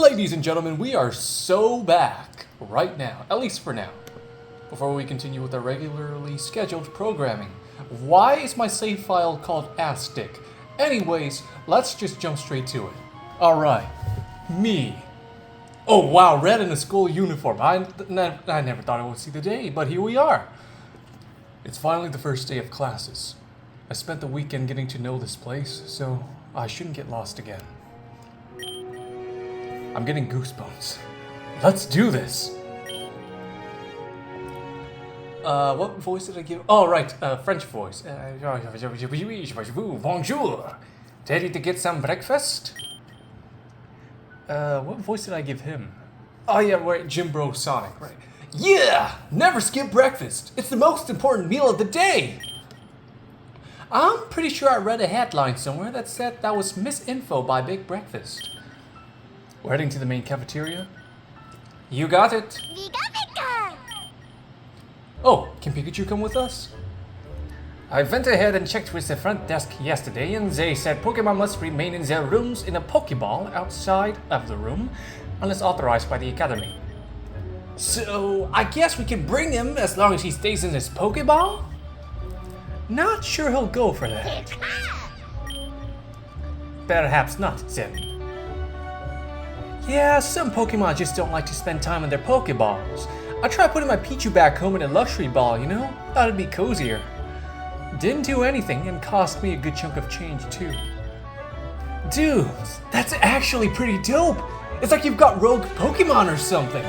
Ladies and gentlemen, we are so back right now, at least for now. Before we continue with our regularly scheduled programming, why is my save file called ASSTIC? Anyways, let's just jump straight to it. Alright, me. Oh wow, red in a school uniform. I never thought I would see the day, but here we are. It's finally the first day of classes. I spent the weekend getting to know this place, so I shouldn't get lost again. I'm getting goosebumps. Let's do this! What voice did I give? Oh, right, French voice. Bonjour! Ready to get some breakfast? What voice did I give him? Oh yeah, right, Jim Bro Sonic, right. Yeah! Never skip breakfast! It's the most important meal of the day! I'm pretty sure I read a headline somewhere that said that was misinfo by Big Breakfast. We're heading to the main cafeteria. You got it! Oh, can Pikachu come with us? I went ahead and checked with the front desk yesterday and they said Pokemon must remain in their rooms in a Pokeball outside of the room unless authorized by the Academy. So, I guess we can bring him as long as he stays in his Pokeball? Not sure he'll go for that. Perhaps not, then. Yeah, some Pokemon just don't like to spend time in their Pokeballs. I tried putting my Pichu back home in a luxury ball, you know? Thought it'd be cozier. Didn't do anything and cost me a good chunk of change too. Dude, that's actually pretty dope. It's like you've got rogue Pokemon or something.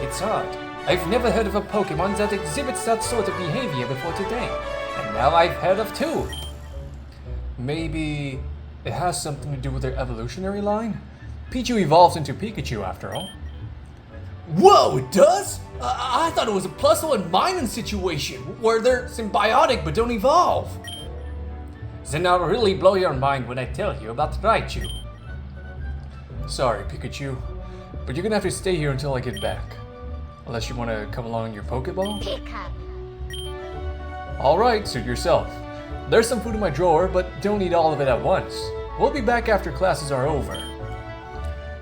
It's odd. I've never heard of a Pokemon that exhibits that sort of behavior before today. And now I've heard of two. Maybe it has something to do with their evolutionary line? Pichu evolves into Pikachu after all. Whoa, it does? I thought it was a Plusle and Minun situation, where they're symbiotic but don't evolve. Then I'll really blow your mind when I tell you about Raichu. Sorry, Pikachu, but you're gonna have to stay here until I get back. Unless you want to come along in your Pokeball? Alright, suit yourself. There's some food in my drawer, but don't eat all of it at once. We'll be back after classes are over.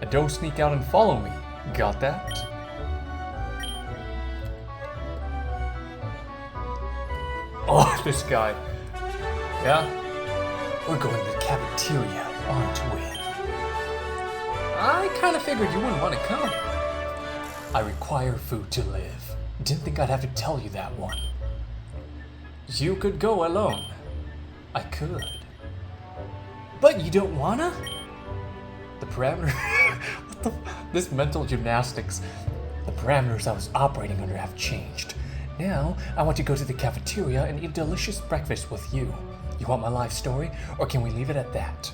And don't sneak out and follow me. Got that? Oh, this guy. Yeah? We're going to the cafeteria, aren't we? I kind of figured you wouldn't want to come. I require food to live. Didn't think I'd have to tell you that one. You could go alone. I could. But you don't wanna? The parameter... This mental gymnastics. The parameters I was operating under have changed. Now, I want to go to the cafeteria and eat delicious breakfast with you. You want my life story, or can we leave it at that?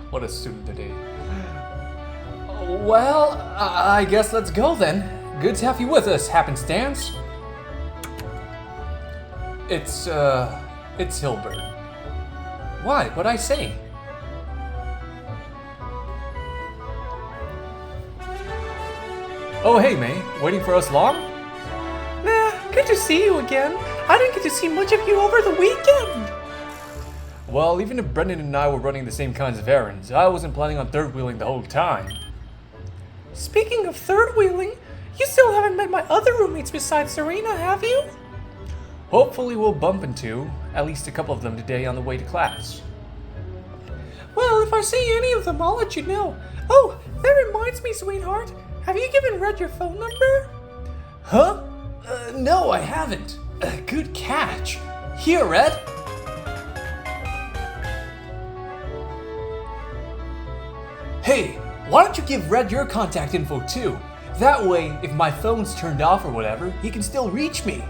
What a student today. Well, I guess let's go then. Good to have you with us, Happenstance. It's Hilbert. Why? What'd I say? Oh, hey, May. Waiting for us long? Nah, good to see you again. I didn't get to see much of you over the weekend. Well, even if Brendan and I were running the same kinds of errands, I wasn't planning on third-wheeling the whole time. Speaking of third-wheeling, you still haven't met my other roommates besides Serena, have you? Hopefully we'll bump into at least a couple of them today on the way to class. Well, if I see any of them, I'll let you know. Oh, that reminds me, sweetheart. Have you given Red your phone number? Huh? No, I haven't. Good catch. Here, Red. Hey, why don't you give Red your contact info too? That way, if my phone's turned off or whatever, he can still reach me.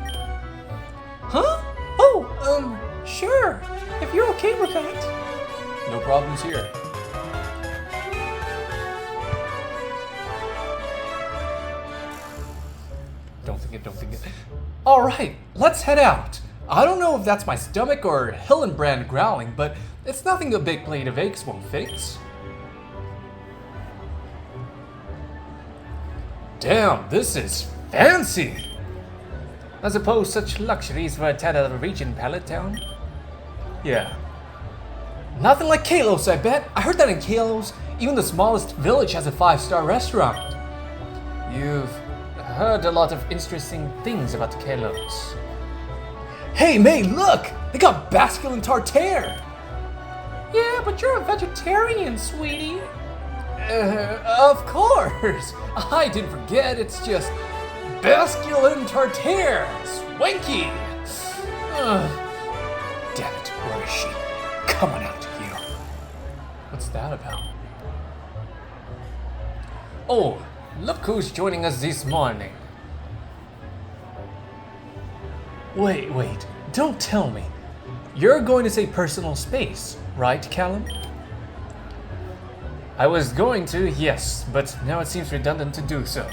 Huh? Oh, sure. If you're okay with that. No problems here. Don't think it. Alright, let's head out. I don't know if that's my stomach or Hillenbrand growling, but it's nothing a big plate of eggs won't fix. Damn, this is fancy! I suppose such luxuries were a tad out of reach in Pallet Town? Yeah. Nothing like Kalos, I bet. I heard that in Kalos, Even the smallest village has a 5-star restaurant. You've heard a lot of interesting things about the Kalos. Hey, May, look! They got bascule and tartare! Yeah, but you're a vegetarian, sweetie. Of course! I didn't forget, it's just bascule and tartare! Swanky! Damn it, where is she? Come on out here. What's that about? Oh, look who's joining us this morning. Wait, don't tell me. You're going to say personal space, right, Callum? I was going to, yes, but now it seems redundant to do so.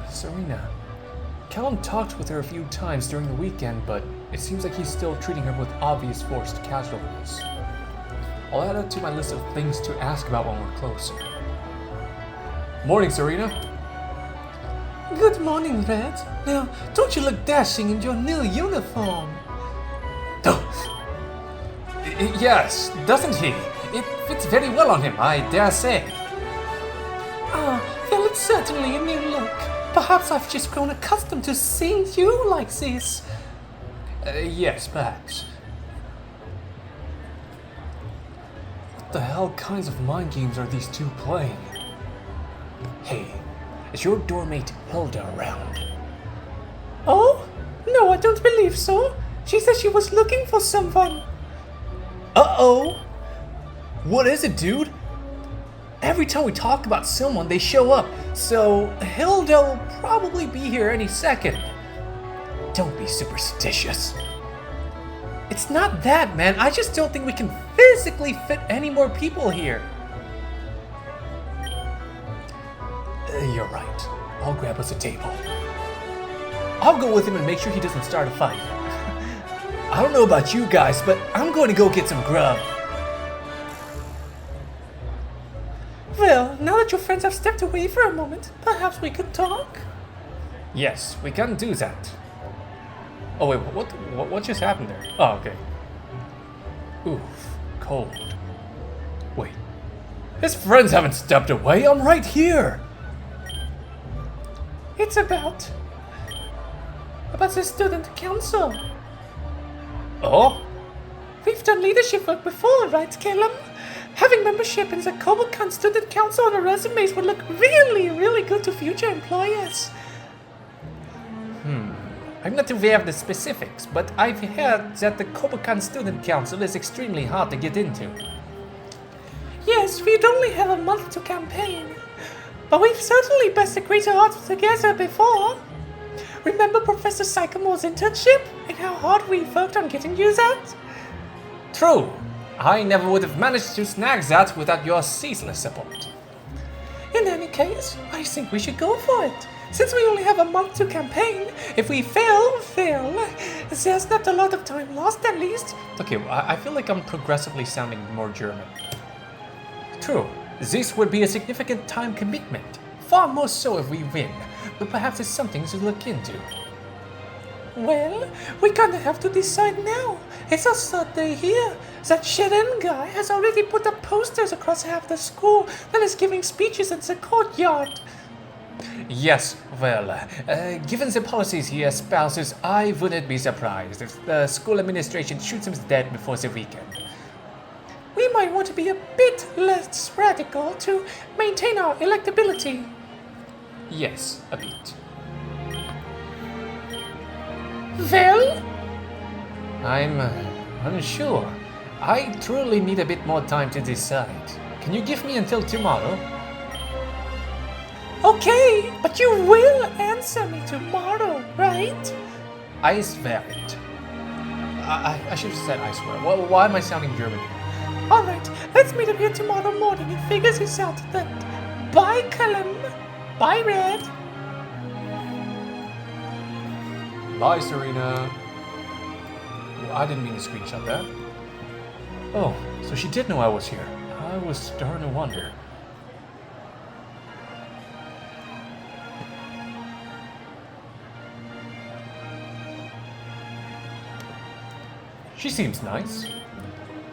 Serena. Callum talked with her a few times during the weekend, but it seems like he's still treating her with obvious forced casualness. I'll add it to my list of things to ask about when we're closer. Morning, Serena. Good morning, Red. Now, don't you look dashing in your new uniform? Yes, doesn't he? It fits very well on him, I dare say. Well, it's certainly a new look. Perhaps I've just grown accustomed to seeing you like this. Yes, perhaps. What the hell kinds of mind games are these two playing? Hey, is your doormate Hilda around? Oh? No, I don't believe so. She said she was looking for someone. Uh-oh! What is it, dude? Every time we talk about someone, they show up, so Hilda will probably be here any second. Don't be superstitious. It's not that, man. I just don't think we can physically fit any more people here. You're right. I'll grab us a table. I'll go with him and make sure he doesn't start a fight. I don't know about you guys, but I'm going to go get some grub. Well, now that your friends have stepped away for a moment, perhaps we could talk? Yes, we can do that. Oh wait, what just happened there? Oh, okay. Oof, cold. Wait, his friends haven't stepped away. I'm right here. It's about the student council. Oh? We've done leadership work before, right, Caleb? Having membership in the Kobokan Student Council on our resumes would look really, really good to future employers. I'm not aware of the specifics, but I've heard that the Kobokan Student Council is extremely hard to get into. Yes, we'd only have a month to campaign. But we've certainly best agreed to art together before. Remember Professor Sycamore's internship and how hard we worked on getting you that? True. I never would have managed to snag that without your ceaseless support. In any case, I think we should go for it. Since we only have a month to campaign, if we fail, there's not a lot of time lost at least. Okay, I feel like I'm progressively sounding more German. True. This would be a significant time commitment. Far more so if we win, but perhaps it's something to look into. Well, we kinda have to decide now. It's our third day here. That Sheren guy has already put up posters across half the school and is giving speeches in the courtyard. Yes, well, given the policies he espouses, I wouldn't be surprised if the school administration shoots him dead before the weekend. We might want to be a bit less radical to maintain our electability. Yes, a bit. Well? I'm unsure. I truly need a bit more time to decide. Can you give me until tomorrow? Okay, but you will answer me tomorrow, right? I swear it. I should have said I swear. Why am I sounding German here? Alright, let's meet up here tomorrow morning and figure this out then. Bye, Callum. Bye, Red. Bye, Serena. I didn't mean to screenshot that. Oh, so she did know I was here. I was starting to wonder. She seems nice.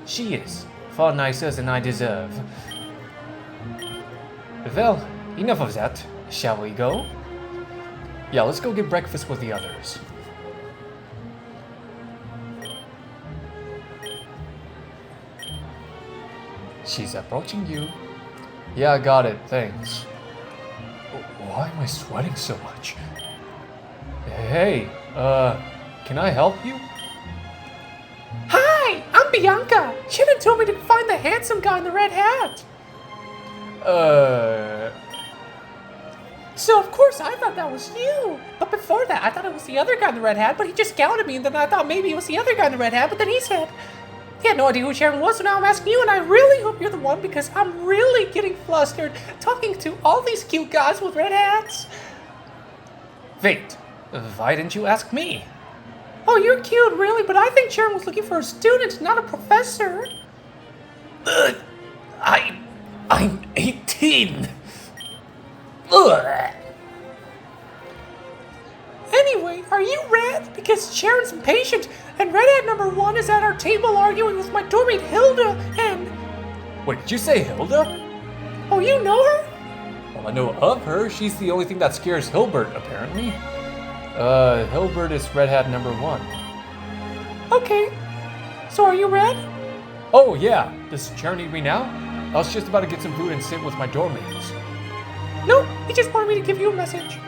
She is. far nicer than I deserve. Well, enough of that. Shall we go? Yeah, let's go get breakfast with the others. She's approaching you. Yeah, I got it, thanks. Why am I sweating so much? Hey, can I help you? Hi, I'm Bianca. Shannon told me to find the handsome guy in the red hat. So of course I thought that was you. But before that, I thought it was the other guy in the red hat, but he just scouted me, and then I thought maybe it was the other guy in the red hat, but then he said he had no idea who Sharon was, so now I'm asking you, and I really hope you're the one because I'm really getting flustered talking to all these cute guys with red hats. Wait, why didn't you ask me? Oh, you're cute, really, but I think Sharon was looking for a student, not a professor. I'm 18. Ugh. Anyway, are you Red? Because Sharon's impatient, and Red Hat number 1 is at our table arguing with my dormmate Hilda, and... Wait, did you say Hilda? Oh, you know her? Well, I know of her. She's the only thing that scares Hilbert, apparently. Hilbert is Red Hat number 1. Okay. So are you Red? Oh, yeah. Does Sharon need me now? I was just about to get some food and sit with my dormmates. No, he just wanted me to give you a message.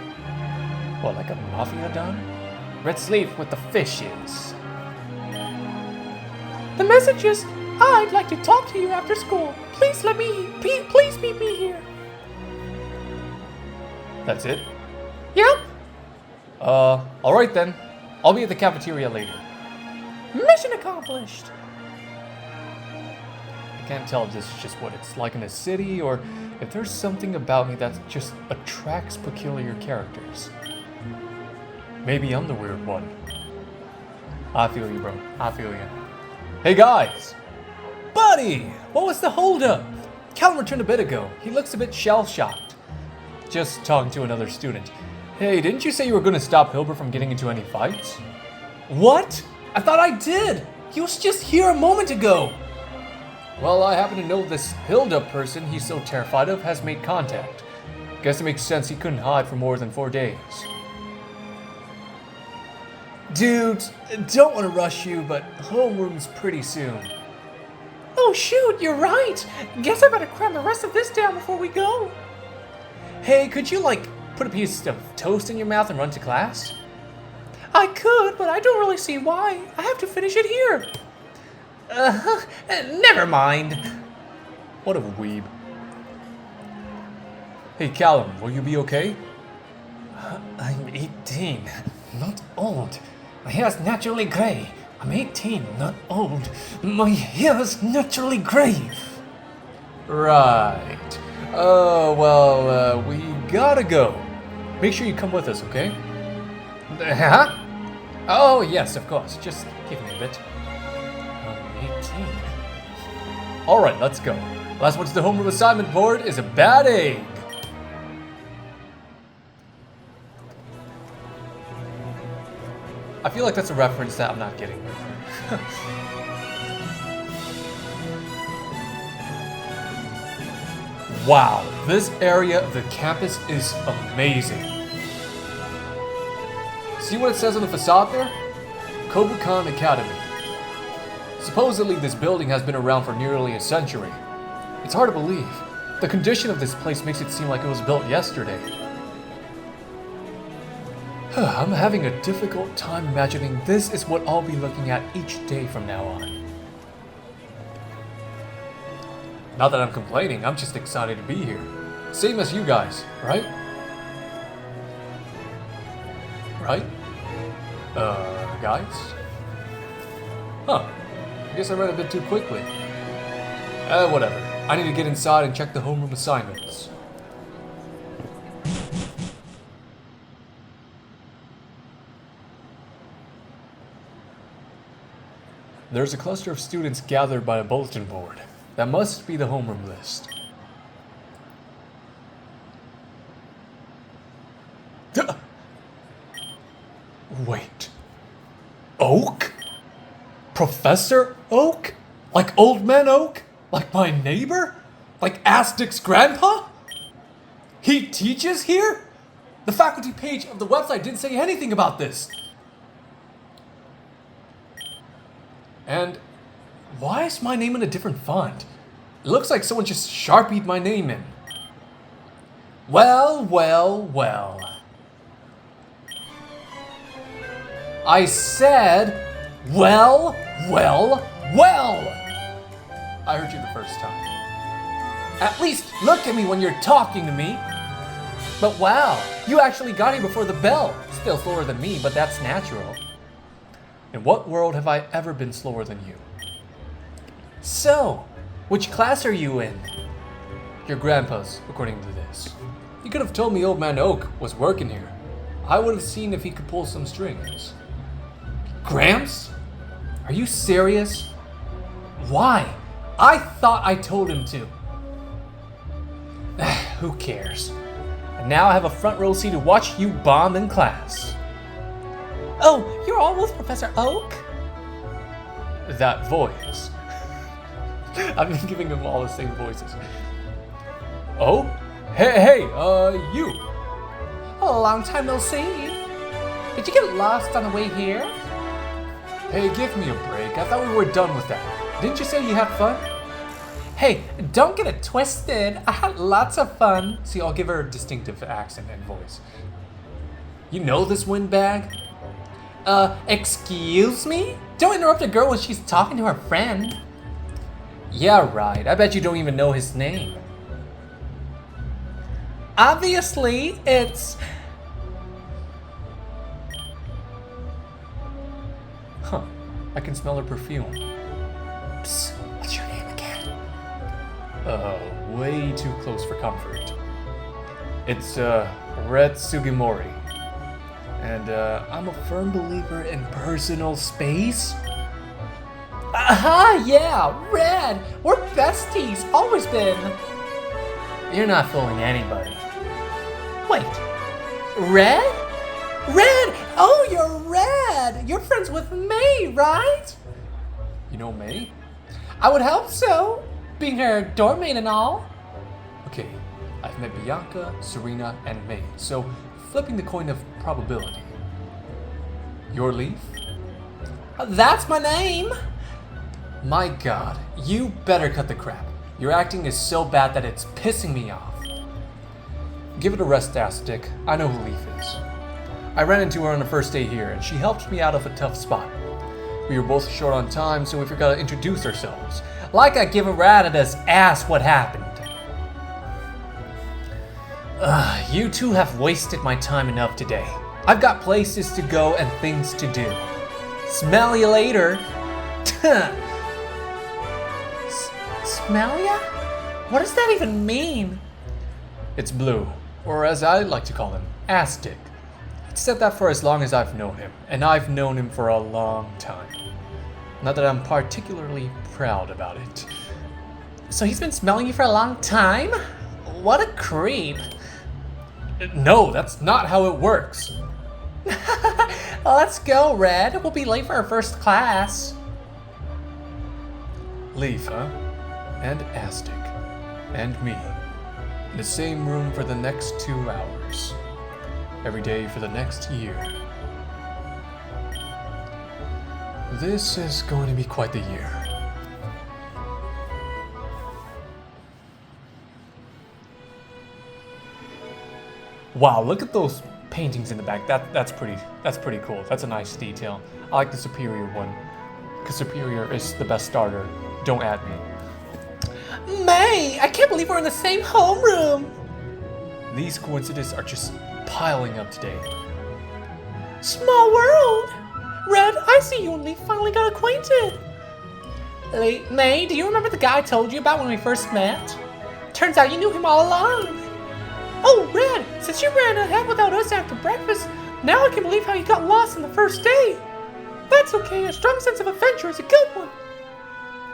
What, like a mafia don? Red sleeve with the fishes. The message is, I'd like to talk to you after school. Please please meet me here. That's it? Yep. Alright then. I'll be at the cafeteria later. Mission accomplished. I can't tell if this is just what it's like in a city, or if there's something about me that just attracts peculiar characters. Maybe I'm the weird one. I feel you, bro. I feel you. Hey, guys! Buddy! What was the holdup? Callum returned a bit ago. He looks a bit shell-shocked. Just talking to another student. Hey, didn't you say you were going to stop Hilbert from getting into any fights? What? I thought I did! He was just here a moment ago! Well, I happen to know this Hilda person he's so terrified of has made contact. Guess it makes sense he couldn't hide for more than 4 days. Dude, don't want to rush you, but homeroom's pretty soon. Oh shoot, you're right. Guess I better cram the rest of this down before we go. Hey, could you, put a piece of toast in your mouth and run to class? I could, but I don't really see why. I have to finish it here. Never mind. What a weeb. Hey, Callum, will you be okay? I'm 18, not old. My hair's naturally gray. I'm 18, not old. My hair's naturally gray. Right. We gotta go. Make sure you come with us, okay? Huh? Oh, yes, of course. Just give me a bit. I'm 18. Alright, let's go. Last one to the homeroom assignment board is a bad egg. I feel like that's a reference that I'm not getting. Wow, this area of the campus is amazing. See what it says on the facade there? Kobukan Academy. Supposedly this building has been around for nearly a century. It's hard to believe. The condition of this place makes it seem like it was built yesterday. I'm having a difficult time imagining this is what I'll be looking at each day from now on. Not that I'm complaining, I'm just excited to be here. Same as you guys, right? Right? Guys? Huh. I guess I read a bit too quickly. Whatever. I need to get inside and check the homeroom assignments. There's a cluster of students gathered by a bulletin board. That must be the homeroom list. Wait. Oak? Professor Oak? Like Old Man Oak? Like my neighbor? Like Aztec's grandpa? He teaches here? The faculty page of the website didn't say anything about this. And why is my name in a different font? It looks like someone just Sharpied my name in. Well, well, well. I said, well, well, well. I heard you the first time. At least look at me when you're talking to me. But wow, you actually got here before the bell. Still slower than me, but that's natural. In what world have I ever been slower than you? So, which class are you in? Your grandpa's, according to this. You could have told me Old Man Oak was working here. I would have seen if he could pull some strings. Gramps? Are you serious? Why? I thought I told him to. Who cares? And now I have a front row seat to watch you bomb in class. Oh, you're all with Professor Oak? That voice. I've been giving them all the same voices. Oh? Hey, you. A long time no see. Did you get lost on the way here? Hey, give me a break. I thought we were done with that. Didn't you say you had fun? Hey, don't get it twisted. I had lots of fun. See, I'll give her a distinctive accent and voice. You know this windbag? Excuse me? Don't interrupt a girl when she's talking to her friend. Yeah, right. I bet you don't even know his name. Obviously, it's... Huh. I can smell her perfume. Psst, what's your name again? Way too close for comfort. It's, Red Sugimori. And, I'm a firm believer in personal space. Aha, yeah, Red! We're besties, always been. You're not fooling anybody. Wait, Red? Red! Oh, you're Red! You're friends with May, right? You know May? I would hope so, being her doormate and all. Okay, I've met Bianca, Serena, and May, so flipping the coin of probability. Your Leaf? That's my name. My god, you better cut the crap. Your acting is so bad that it's pissing me off. Give it a rest, Aztec. I know who Leaf is. I ran into her on the first day here, and she helped me out of a tough spot. We were both short on time, so we forgot to introduce ourselves. Like I give a rat at his ass what happened. You two have wasted my time enough today. I've got places to go and things to do. Smell you later. Smell ya? What does that even mean? It's Blue, or as I like to call him, Aztec. He said that for as long as I've known him, and I've known him for a long time. Not that I'm particularly proud about it. So he's been smelling you for a long time? What a creep. No, that's not how it works. Let's go, Red. We'll be late for our first class. Leaf, huh? And Aztec. And me. In the same room for the next 2 hours. Every day for the next year. This is going to be quite the year. Wow, look at those paintings in the back. That's pretty cool. That's a nice detail. I like the Superior one. Because Superior is the best starter. Don't add me. May, I can't believe we're in the same homeroom. These coincidences are just piling up today. Small world. Red, I see you and Leaf finally got acquainted. May, do you remember the guy I told you about when we first met? Turns out you knew him all along. Oh, Red, since you ran ahead without us after breakfast, now I can believe how you got lost on the first day. That's okay, a strong sense of adventure is a good one.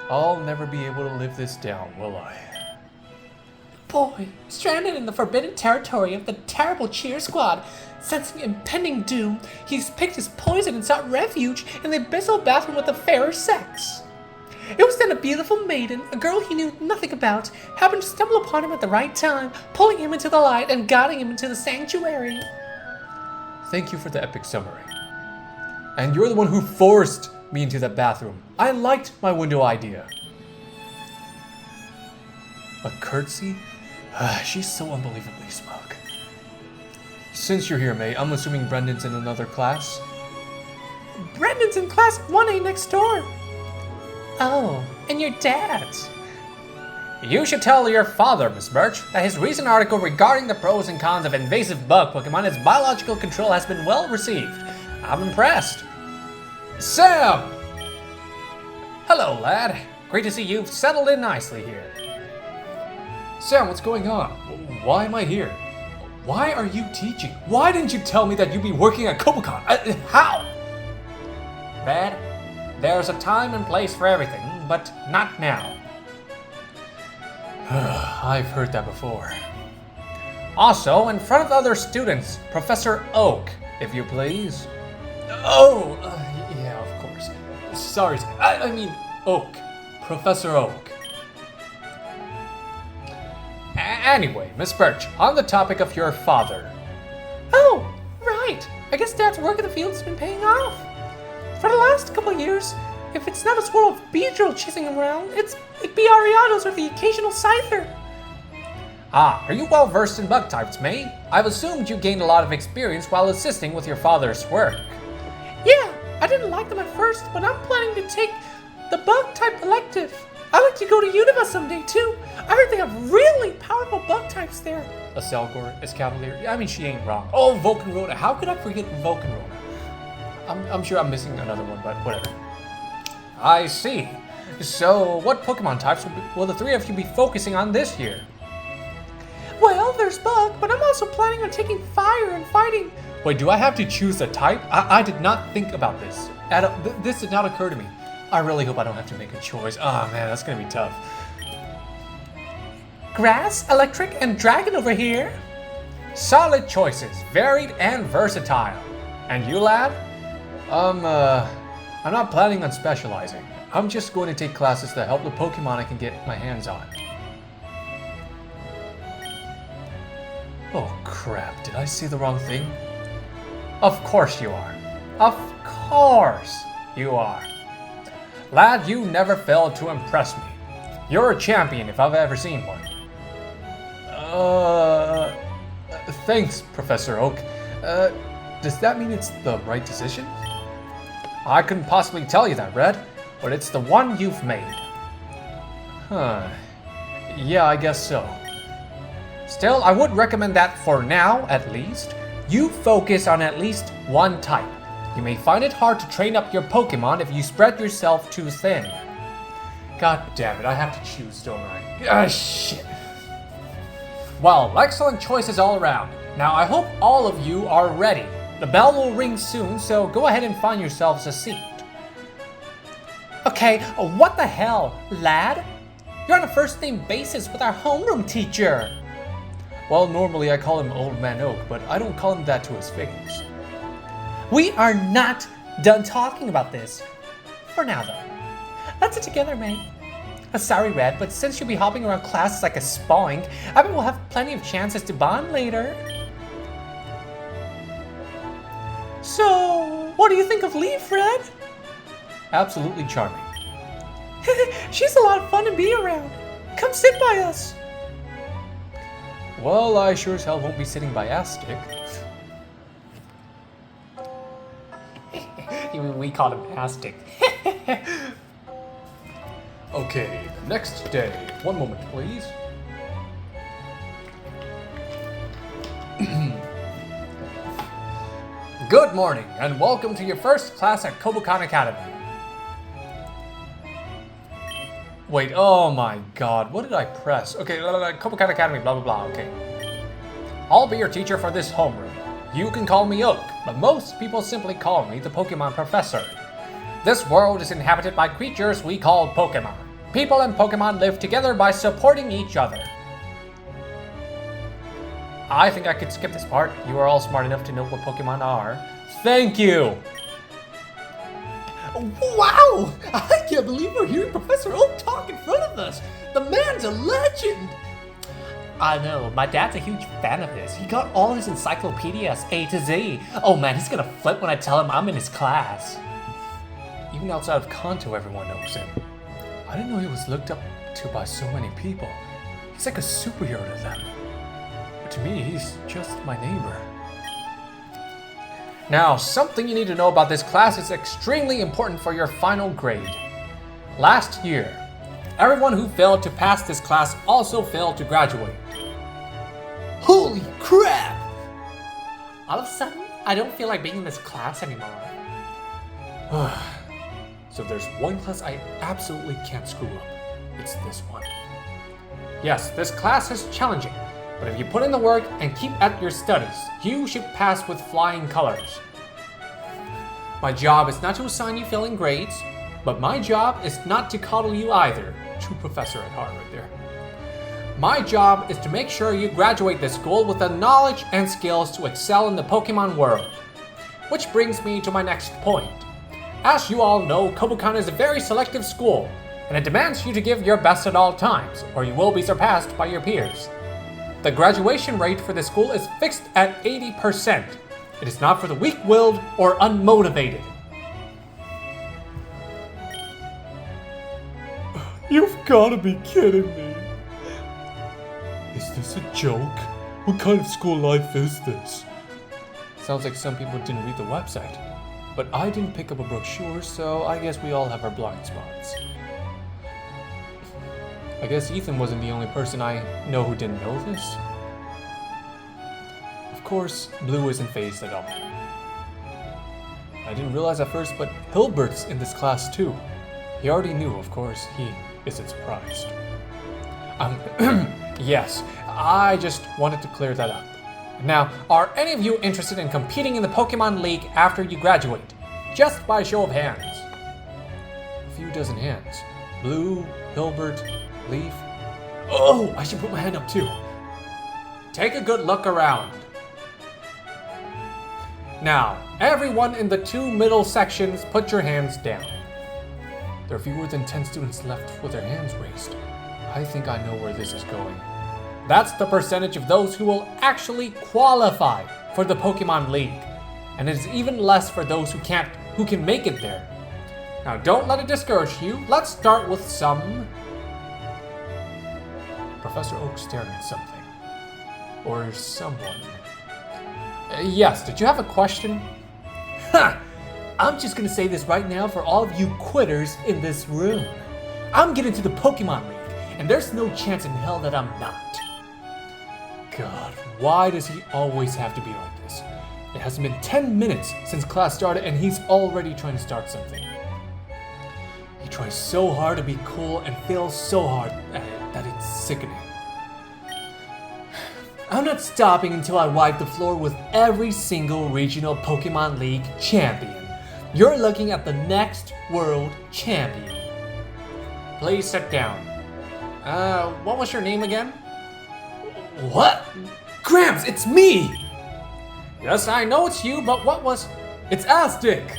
I'll never be able to live this down, will I? Boy, stranded in the forbidden territory of the terrible Cheer Squad, sensing impending doom, he's picked his poison and sought refuge in the abyssal bathroom with the fairer sex. It was then a beautiful maiden, a girl he knew nothing about, happened to stumble upon him at the right time, pulling him into the light and guiding him into the sanctuary. Thank you for the epic summary. And you're the one who forced me into that bathroom. I liked my window idea. A curtsy? She's so unbelievably smug. Since you're here, May, I'm assuming Brendan's in another class? Brendan's in class 1A next door. Oh, and your dad's. You should tell your father, Miss Birch, that his recent article regarding the pros and cons of invasive bug Pokemon as biological control has been well received. I'm impressed. Sam! Hello, lad. Great to see you've settled in nicely here. Sam, what's going on? Why am I here? Why are you teaching? Why didn't you tell me that you'd be working at Kobukan? How? Red, there's a time and place for everything, but not now. I've heard that before. Also, in front of other students, Professor Oak, if you please. Oh, yeah, of course. Sorry, I mean Oak. Professor Oak. Anyway, Miss Birch, on the topic of your father. Oh, right. I guess Dad's work in the field's been paying off. For the last couple of years, if it's not a swirl of Beedrill chasing him around, it'd be Ariados or the occasional Scyther. Ah, are you well versed in bug types, May? I've assumed you gained a lot of experience while assisting with your father's work. Yeah, I didn't like them at first, but I'm planning to take the bug type elective. I'd like to go to Unova someday too. I heard they have really powerful bug types there. A Selgor, is Cavalier. I mean, she ain't wrong. Oh, Vulcanrona. How could I forget Vulcanrona? I'm sure I'm missing another one, but whatever. I see. So, what Pokemon types will the three of you be focusing on this year? Well, there's bug, but I'm also planning on taking fire and fighting. Wait, do I have to choose a type? I did not think about this. This did not occur to me. I really hope I don't have to make a choice. Oh man, that's gonna be tough. Grass, electric, and dragon over here. Solid choices, varied and versatile. And you, lad? I'm not planning on specializing. I'm just going to take classes to help the Pokemon I can get my hands on. Oh crap, did I say the wrong thing? Of course you are. Of course you are. Lad, you never failed to impress me. You're a champion if I've ever seen one. Thanks, Professor Oak. Does that mean it's the right decision? I couldn't possibly tell you that, Red, but it's the one you've made. Huh. Yeah, I guess so. Still, I would recommend that for now, at least, you focus on at least one type. You may find it hard to train up your Pokemon if you spread yourself too thin. God damn it, I have to choose, don't I? Ah, shit. Well, excellent choices all around. Now, I hope all of you are ready. The bell will ring soon, so go ahead and find yourselves a seat. Okay, what the hell, lad? You're on a first-name basis with our homeroom teacher. Well, normally I call him Old Man Oak, but I don't call him that to his face. We are not done talking about this. For now, though. Let's sit together, May. Sorry, Red, but since you'll be hopping around classes like a spoink, I bet we'll have plenty of chances to bond later. So, what do you think of Leaf, Red? Absolutely charming. She's a lot of fun to be around. Come sit by us. Well, I sure as hell won't be sitting by Aztec. We called him Aztec. Okay, the next day. One moment, please. Good morning, and welcome to your first class at Kobukan Academy. Wait, oh my god, what did I press? Okay, Kobukan Academy, blah blah blah, okay. I'll be your teacher for this homeroom. You can call me Oak, but most people simply call me the Pokemon Professor. This world is inhabited by creatures we call Pokemon. People and Pokemon live together by supporting each other. I think I could skip this part. You are all smart enough to know what Pokemon are. Thank you! Wow! I can't believe we're hearing Professor Oak talk in front of us. The man's a legend. I know, my dad's a huge fan of his. He got all his encyclopedias A to Z. Oh man, he's gonna flip when I tell him I'm in his class. Even outside of Kanto, everyone knows him. I didn't know he was looked up to by so many people. He's like a superhero to them. But to me, he's just my neighbor. Now, something you need to know about this class is extremely important for your final grade. Last year, everyone who failed to pass this class also failed to graduate. Holy crap! All of a sudden, I don't feel like being in this class anymore. So there's one class I absolutely can't screw up. It's this one. Yes, this class is challenging, but if you put in the work and keep at your studies, you should pass with flying colors. My job is not to assign you failing grades, but my job is not to coddle you either. True professor at heart right there. My job is to make sure you graduate this school with the knowledge and skills to excel in the Pokemon world. Which brings me to my next point. As you all know, Kobukan is a very selective school, and it demands you to give your best at all times, or you will be surpassed by your peers. The graduation rate for the school is fixed at 80%. It is not for the weak-willed or unmotivated. You've gotta be kidding me. Is this a joke? What kind of school life is this? Sounds like some people didn't read the website. But I didn't pick up a brochure, so I guess we all have our blind spots. I guess Ethan wasn't the only person I know who didn't know this. Of course, Blue isn't phased at all. I didn't realize at first, but Hilbert's in this class too. He already knew, of course. He isn't surprised. Yes, I just wanted to clear that up. Now, are any of you interested in competing in the Pokemon League after you graduate? Just by show of hands. A few dozen hands. Blue, Hilbert, Leaf. Oh, I should put my hand up too. Take a good look around. Now, everyone in the two middle sections, put your hands down. There are fewer than 10 students left with their hands raised. I think I know where this is going. That's the percentage of those who will actually qualify for the Pokemon League. And it is even less for those who can make it there. Now don't let it discourage you. Let's start with some... Professor Oak staring at something. Or someone. Yes, did you have a question? Ha! I'm just gonna say this right now for all of you quitters in this room. I'm getting to the Pokemon League, and there's no chance in hell that I'm not. God, why does he always have to be like this? It hasn't been 10 minutes since class started and he's already trying to start something. He tries so hard to be cool and fails so hard at it that it's sickening. I'm not stopping until I wipe the floor with every single regional Pokemon League champion. You're looking at the next world champion. Please sit down. What was your name again? What? Gramps, it's me! Yes, I know it's you, but what was... It's Aztec!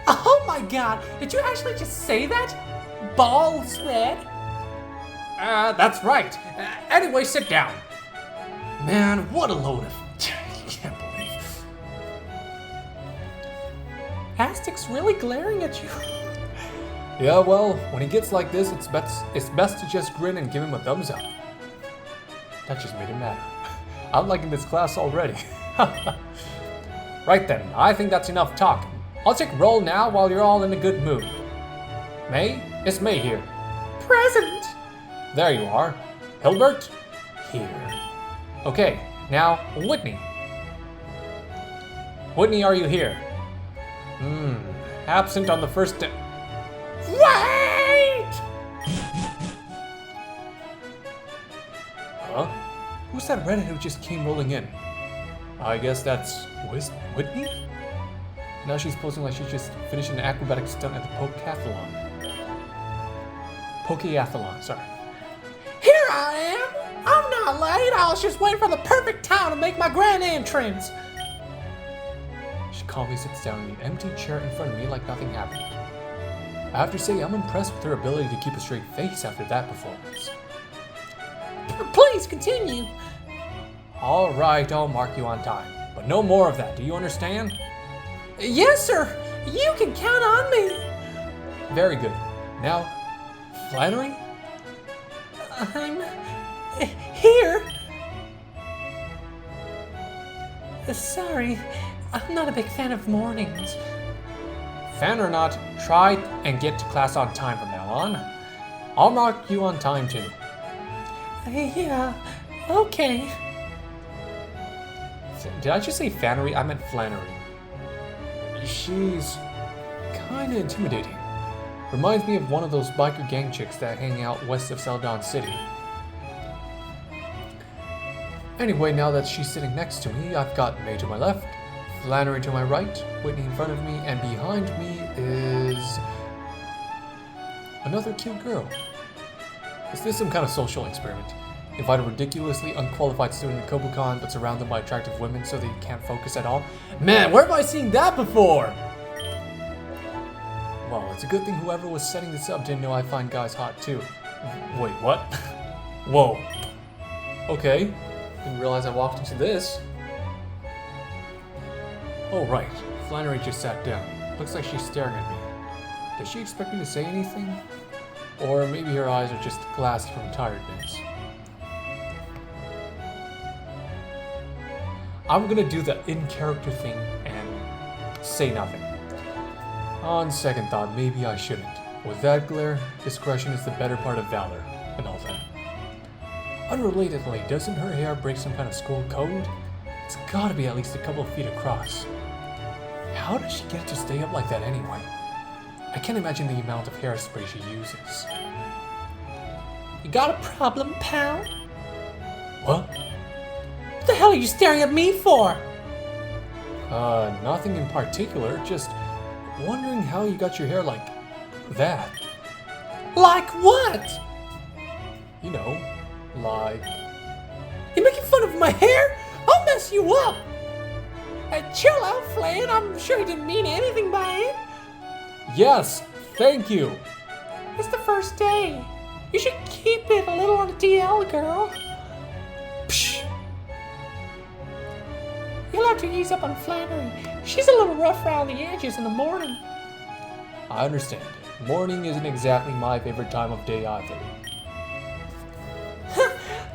Oh my god, did you actually just say that? Balls red? That's right. Anyway, sit down. Man, what a load of... I can't believe... Aztec's really glaring at you. Yeah, well, when he gets like this, it's best to just grin and give him a thumbs up. That just made him mad. I'm liking this class already. Right then, I think that's enough talking. I'll take roll now while you're all in a good mood. May? It's May here. Present! There you are. Hilbert? Here. Okay, now Whitney. Whitney, are you here? Absent on the first day. Wait! Huh? Who's that redhead who just came rolling in? I guess that's Whitney? Now she's posing like she just finished an acrobatic stunt at the Pokeathlon, sorry. Here I am! I'm not late, I was just waiting for the perfect time to make my grand entrance. She calmly sits down in the empty chair in front of me like nothing happened. I have to say, I'm impressed with her ability to keep a straight face after that performance. Please continue. Alright, I'll mark you on time. But no more of that, do you understand? Yes, sir. You can count on me. Very good. Now, Flannery? I'm here. Sorry, I'm not a big fan of mornings. Fan or not, try and get to class on time from now on. I'll mark you on time too. Yeah, okay. Did I just say Flannery? I meant Flannery. She's kinda intimidating. Reminds me of one of those biker gang chicks that hang out west of Celadon City. Anyway, now that she's sitting next to me, I've got May to my left, Flannery to my right, Whitney in front of me, and behind me is another cute girl. Is this some kind of social experiment? Invite a ridiculously unqualified student to Kobukan but surround them by attractive women so they can't focus at all? Man, where have I seen that before? Well, it's a good thing whoever was setting this up didn't know I find guys hot too. Wait, what? Whoa. Okay. Didn't realize I walked into this. Oh, right. Flannery just sat down. Looks like she's staring at me. Does she expect me to say anything? Or maybe her eyes are just glassed from tiredness. I'm gonna do the in-character thing and say nothing. On second thought, maybe I shouldn't. With that glare, discretion is the better part of valor, and all that. Unrelatedly, doesn't her hair break some kind of school code? It's gotta be at least a couple of feet across. How does she get to stay up like that anyway? I can't imagine the amount of hairspray she uses. You got a problem, pal? What? What the hell are you staring at me for? Nothing in particular, just wondering how you got your hair like that. Like what? You know, like... You making fun of my hair? I'll mess you up. Chill out, Flan. I'm sure you didn't mean anything by it. Yes, thank you. It's the first day. You should keep it a little on the DL, girl. Psh. You'll have to ease up on Flannery. She's a little rough around the edges in the morning. I understand. Morning isn't exactly my favorite time of day either.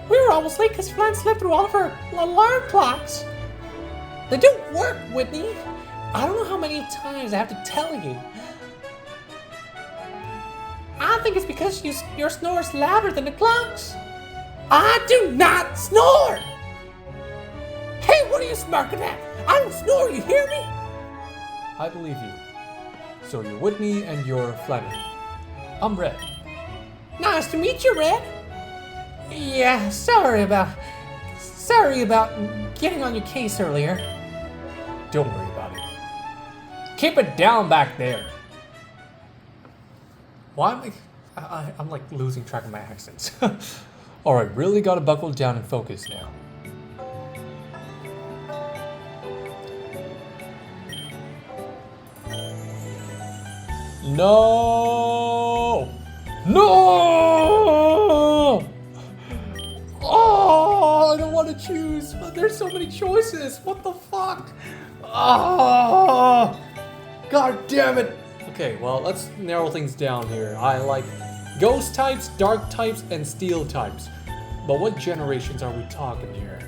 We were almost late because Flan slept through all of her alarm clocks. They don't work, Whitney. I don't know how many times I have to tell you. I think it's because your snore is louder than the clocks. I do not snore! Hey, what are you smirking at? I don't snore, you hear me? I believe you. So you're Whitney and you're Flannery. I'm Red. Nice to meet you, Red. Yeah, sorry about getting on your case earlier. Don't worry about it. Keep it down back there. Why am I'm like losing track of my accents. Alright, really gotta buckle down and focus now. No! No! Oh, I don't want to choose, but there's so many choices. What the fuck? Oh, God damn it. Okay, well, let's narrow things down here. I like ghost types, dark types, and steel types. But what generations are we talking here?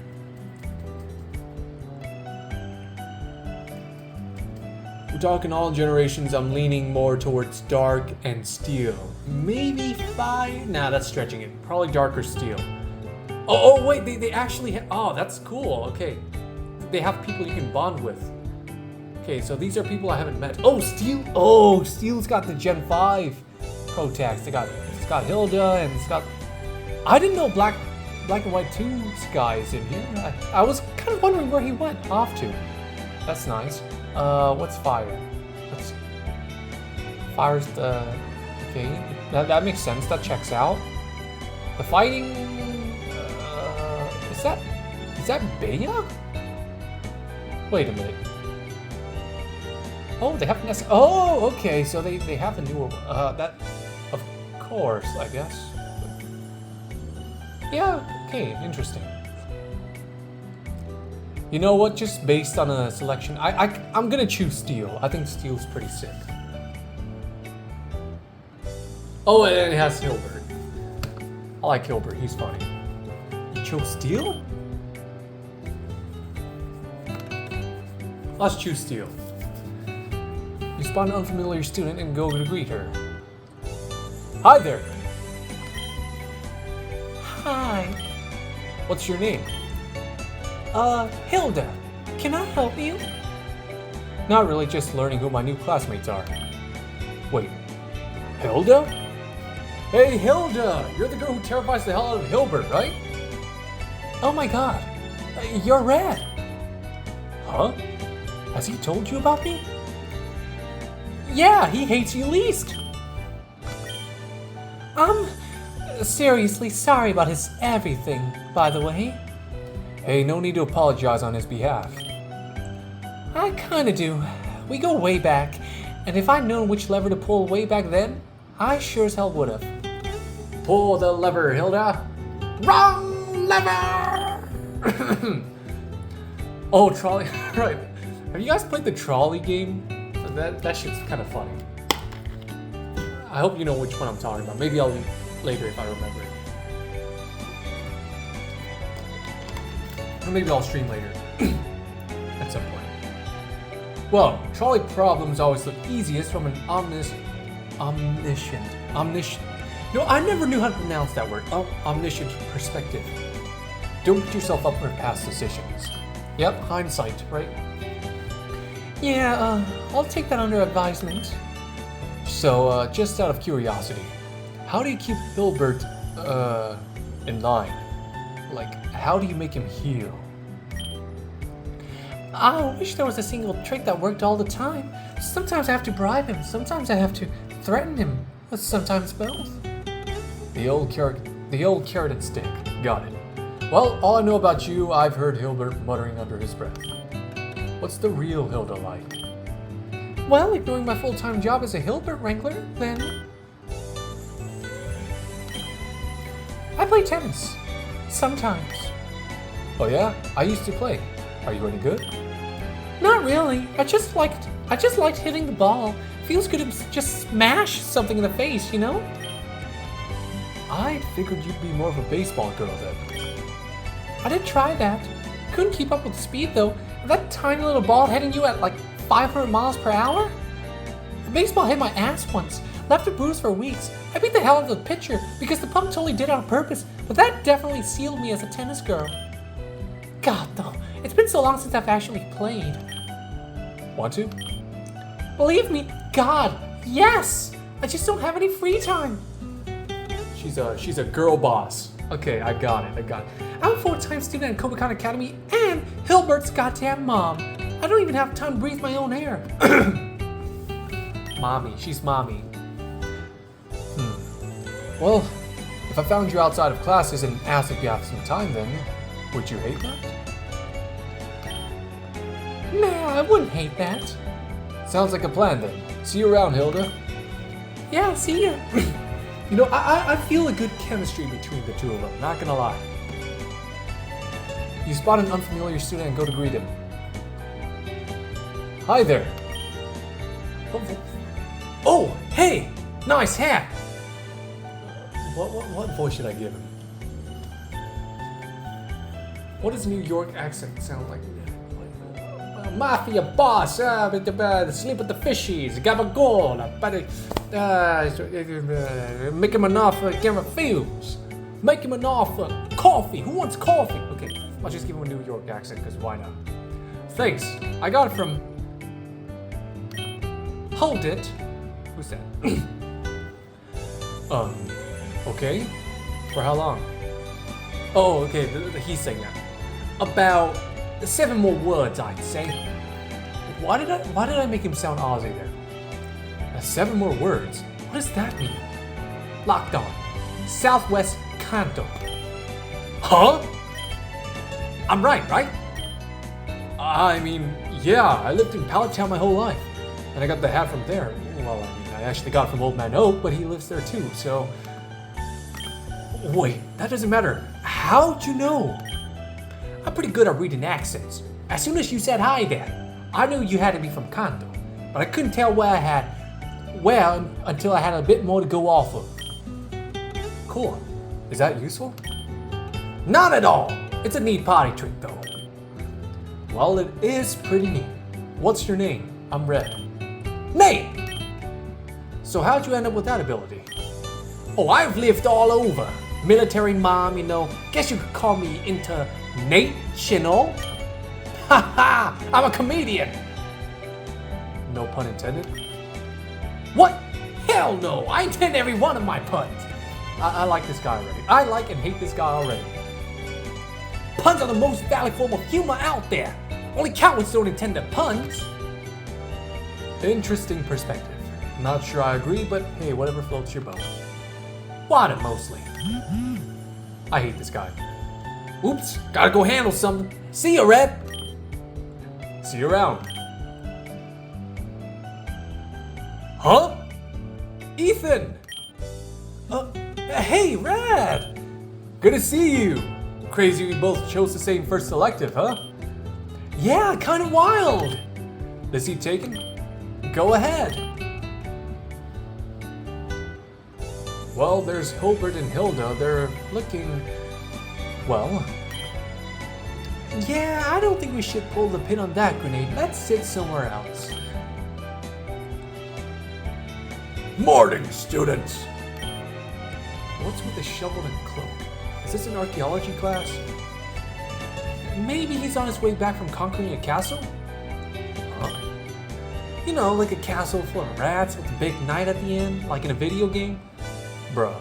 We're talking all generations. I'm leaning more towards dark and steel. Maybe 5? Nah, that's stretching it. Probably dark or steel. Oh wait, they actually have... Oh, that's cool. Okay. They have people you can bond with. Okay, so these are people I haven't met. Oh, Steel. Oh, Steel's got the Gen 5 Protax. It's got Hilda and it's got... I didn't know Black and White 2's guy is in here. I was kind of wondering where he went off to. That's nice. What's Fire? Fire's the... Okay, that makes sense. That checks out. The fighting... Is that Bea? Wait a minute. Oh, they have an Oh, okay, so they have a newer one. That, of course, I guess. Yeah, okay, interesting. You know what, just based on a selection, I'm gonna choose Steel. I think Steel's pretty sick. Oh, and it has Hilbert. I like Hilbert, he's funny. You chose Steel? Let's choose Steel. You spot an unfamiliar student and go to greet her. Hi there. Hi. What's your name? Hilda. Can I help you? Not really, just learning who my new classmates are. Wait, Hilda? Hey, Hilda! You're the girl who terrifies the hell out of Hilbert, right? Oh my god. You're red. Huh? Has he told you about me? Yeah, he hates you least. I'm seriously sorry about his everything, by the way. Hey, no need to apologize on his behalf. I kinda do. We go way back, and if I'd known which lever to pull way back then, I sure as hell would've. Pull the lever, Hilda. Wrong lever! Oh, trolley. Right. Have you guys played the trolley game? That shit's kind of funny. I hope you know which one I'm talking about. Maybe I'll later if I remember it. Or maybe I'll stream later. At some point. Well, trolley problems always look easiest from an omniscient. No, I never knew how to pronounce that word. Omniscient perspective. Don't put yourself up for past decisions. Yep, hindsight, right? Yeah, I'll take that under advisement. So, just out of curiosity, how do you keep Hilbert, in line? Like, how do you make him heal? I wish there was a single trick that worked all the time. Sometimes I have to bribe him, sometimes I have to threaten him, but sometimes both. The old carrot and stick. Got it. Well, all I know about you, I've heard Hilbert muttering under his breath. What's the real Hilda like? Well, ignoring my full-time job as a Hilbert Wrangler, then I play tennis. Sometimes. Oh yeah? I used to play. Are you any good? Not really. I just liked hitting the ball. Feels good to just smash something in the face, you know? I figured you'd be more of a baseball girl then. I did try that. Couldn't keep up with the speed though. That tiny little ball hitting you at like 500 miles per hour? The baseball hit my ass once. Left a bruise for weeks. I beat the hell out of the pitcher because the pump totally did it on purpose, but that definitely sealed me as a tennis girl. God though, it's been so long since I've actually played. Want to? Believe me, God, yes! I just don't have any free time. She's a girl boss. Okay, I got it. I'm a 4-time student at Kobe Academy and Hilbert's goddamn mom. I don't even have time to breathe my own air. Mommy, she's mommy. Well, if I found you outside of classes and asked if you have some time then, would you hate that? Nah, I wouldn't hate that. Sounds like a plan then. See you around, Hilda. Yeah, see ya. You know, I feel a good chemistry between the two of them, not gonna lie. You spot an unfamiliar student and go to greet him. Hi there. Oh, hey! Nice hat! What voice should I give him? What does New York accent sound like? Mafia boss, sleep with the fishies, gabagool, make him an offer, give him a fuse, make him an offer, coffee, who wants coffee? Okay, I'll just give him a New York accent, because why not? Thanks, I got it from... Hold it. Who's that? Okay, for how long? Oh, okay, he's saying that. About 7 more words, I'd say. Why did I make him sound Aussie there? 7 more words? What does that mean? Locked on. Southwest Canto. Huh? I'm right? I mean, yeah, I lived in Pallet Town my whole life. And I got the hat from there. Well, I mean, I actually got it from Old Man Oak, but he lives there too, so... Wait, that doesn't matter. How'd you know? I'm pretty good at reading accents. As soon as you said hi there, I knew you had to be from Kanto, but I couldn't tell where until I had a bit more to go off of. Cool. Is that useful? Not at all. It's a neat potty trick, though. Well, it is pretty neat. What's your name? I'm Red. Nate! So how'd you end up with that ability? Oh, I've lived all over. Military mom, you know. Guess you could call me international. Haha! I'm a comedian. No pun intended? What? Hell no! I intend every one of my puns. I like this guy already. I like and hate this guy already. Puns are the most valid form of humor out there. Only cowards don't intend their puns. Interesting perspective. Not sure I agree, but hey, whatever floats your boat. Water mostly. I hate this guy. Oops, gotta go handle something. See ya, Red. See you around. Huh? Ethan! Hey, Red! Good to see you. Crazy we both chose the same first selective, huh? Yeah, kinda wild. The seat taken? Go ahead. Well, there's Hilbert and Hilda. They're looking... well... Yeah, I don't think we should pull the pin on that grenade. Let's sit somewhere else. Morning, students! What's with the shovel and cloak? Is this an archaeology class? Maybe he's on his way back from conquering a castle? Huh? You know, like a castle full of rats with a big knight at the end, like in a video game? Bruh.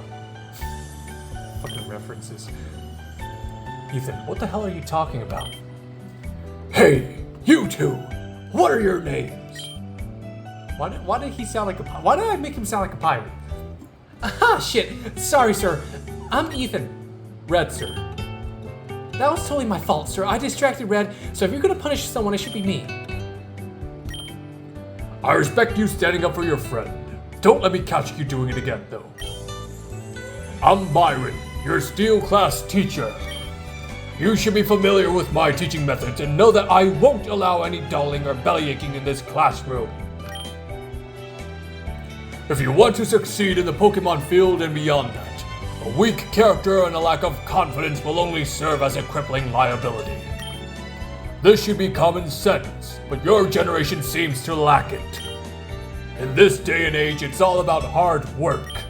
Fucking references. Ethan, what the hell are you talking about? Hey, you two! What are your names? Why did he sound like a... Why did I make him sound like a pirate? Aha, shit! Sorry, sir. I'm Ethan. Red, sir. That was totally my fault, sir. I distracted Red, so if you're gonna punish someone, it should be me. I respect you standing up for your friend. Don't let me catch you doing it again, though. I'm Byron, your Steel class teacher. You should be familiar with my teaching methods and know that I won't allow any dulling or bellyaching in this classroom. If you want to succeed in the Pokemon field and beyond that, a weak character and a lack of confidence will only serve as a crippling liability. This should be common sense, but your generation seems to lack it. In this day and age, it's all about hard work.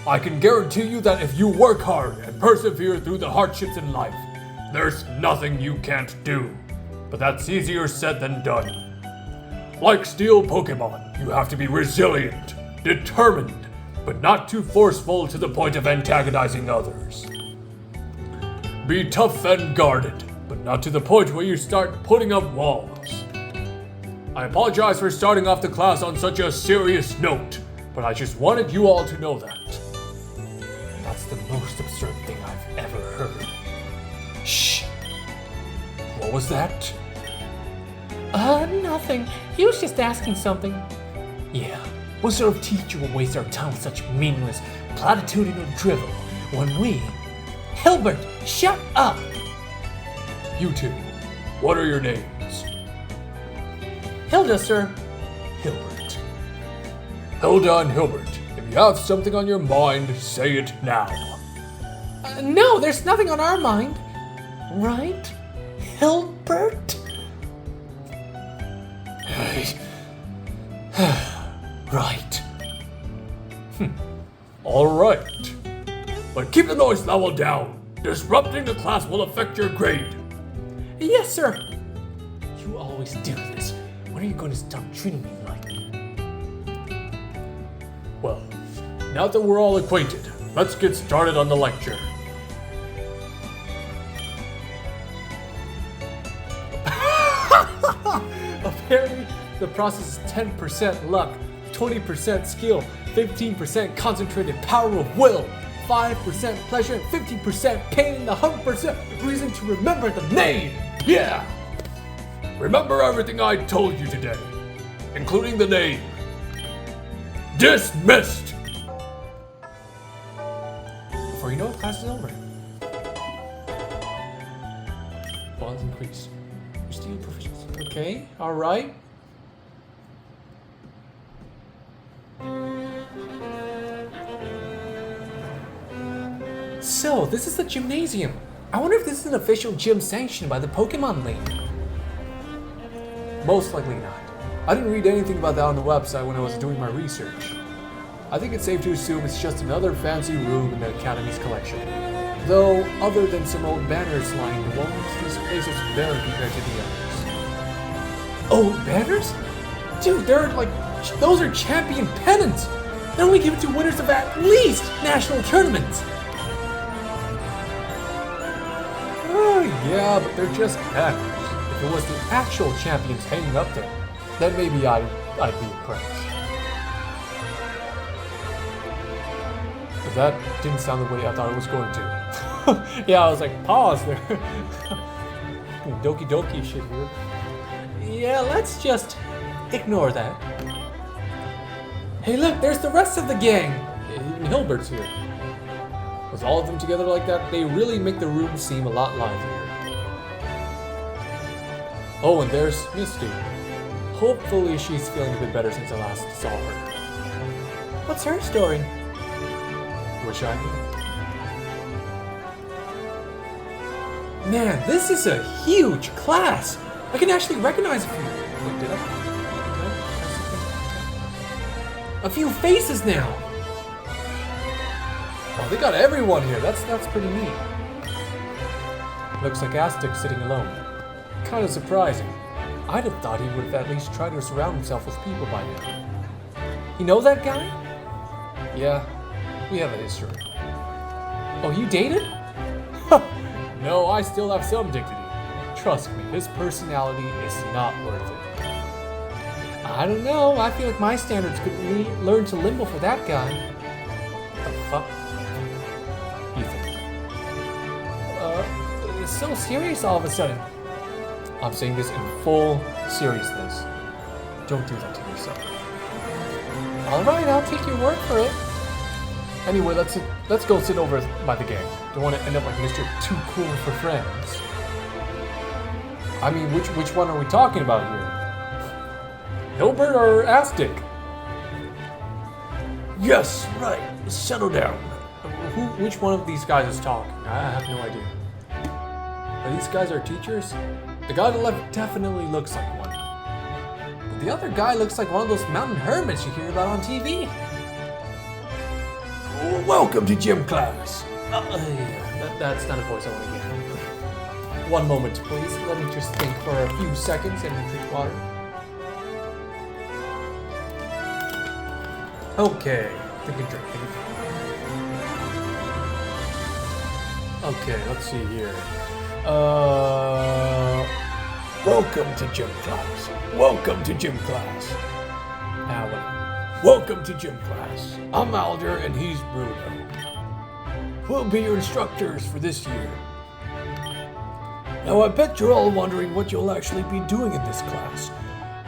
I can guarantee you that if you work hard and persevere through the hardships in life, there's nothing you can't do. But that's easier said than done. Like Steel Pokemon, you have to be resilient, determined, but not too forceful to the point of antagonizing others. Be tough and guarded, but not to the point where you start putting up walls. I apologize for starting off the class on such a serious note, but I just wanted you all to know that. That's the most absurd thing I've ever heard. Shh! What was that? Nothing. He was just asking something. Yeah, what sort of teacher will waste our time with such meaningless, platitudinal drivel when we... Hilbert, shut up! You two, what are your names? Hilda, sir. Hilbert. Hilda and Hilbert, if you have something on your mind, say it now. No, there's nothing on our mind. Right? Hilbert? Right. All right. But keep the noise level down. Disrupting the class will affect your grade. Yes, sir. You always do this. When are you going to stop treating me like... Well, now that we're all acquainted, let's get started on the lecture. Apparently, the process is 10% luck, 20% skill, 15% concentrated power of will, 5% pleasure, and 15% pain, and the 100% reason to remember the name. Yeah! Remember everything I told you today. including the name. Dismissed! Before you know it, class is over. Bonds increase. Steel proficiency. Okay, alright. So, this is the gymnasium. I wonder if this is an official gym sanctioned by the Pokemon League. Most likely not. I didn't read anything about that on the website when I was doing my research. I think it's safe to assume it's just another fancy room in the Academy's collection. Though, other than some old banners lining the walls, this place is very compared to the others. Old banners? Dude, those are champion pennants! They only give it to winners of at least national tournaments! Oh, yeah, but they're just banners. If it was the actual champions hanging up there, then maybe I'd be impressed. But that didn't sound the way I thought it was going to. Yeah, I was like, pause there. Doki Doki shit here. Yeah, let's just ignore that. Hey look, there's the rest of the gang! Even Hilbert's here. With all of them together like that, they really make the room seem a lot livelier. Oh, and there's Misty. Hopefully she's feeling a bit better since I last saw her. What's her story? Wish I knew. Man, this is a huge class! I can actually recognize a few. Wait, did I? A few faces now! Oh, they got everyone here. That's pretty neat. Looks like Aztec's sitting alone. Kind of surprising. I'd have thought he would have at least tried to surround himself with people by now. You know that guy? Yeah, we have a history. Oh, you dated? No, I still have some dignity. Trust me, his personality is not worth it. I don't know. I feel like my standards could learn to limbo for that guy. What the fuck? Ethan. It's so serious all of a sudden. I'm saying this in full seriousness. Don't do that to yourself. Alright, I'll take your word for it. Anyway, let's go sit over by the gang. Don't want to end up like Mr. Too Cool for Friends. I mean, which one are we talking about here? Hilbert or Aztec? Yes, right. Settle down. Which one of these guys is talking? I have no idea. Are these guys our teachers? The guy on the left definitely looks like one. But the other guy looks like one of those mountain hermits you hear about on TV. Welcome to gym class. Yeah, that's not a voice I want to hear. One moment, please. Let me just think for a few seconds and drink water. Okay, think and drink. Okay, let's see here. Welcome to gym class. Welcome to gym class. Alan. Welcome to gym class. I'm Alder and he's Bruno. We'll be your instructors for this year. Now I bet you're all wondering what you'll actually be doing in this class.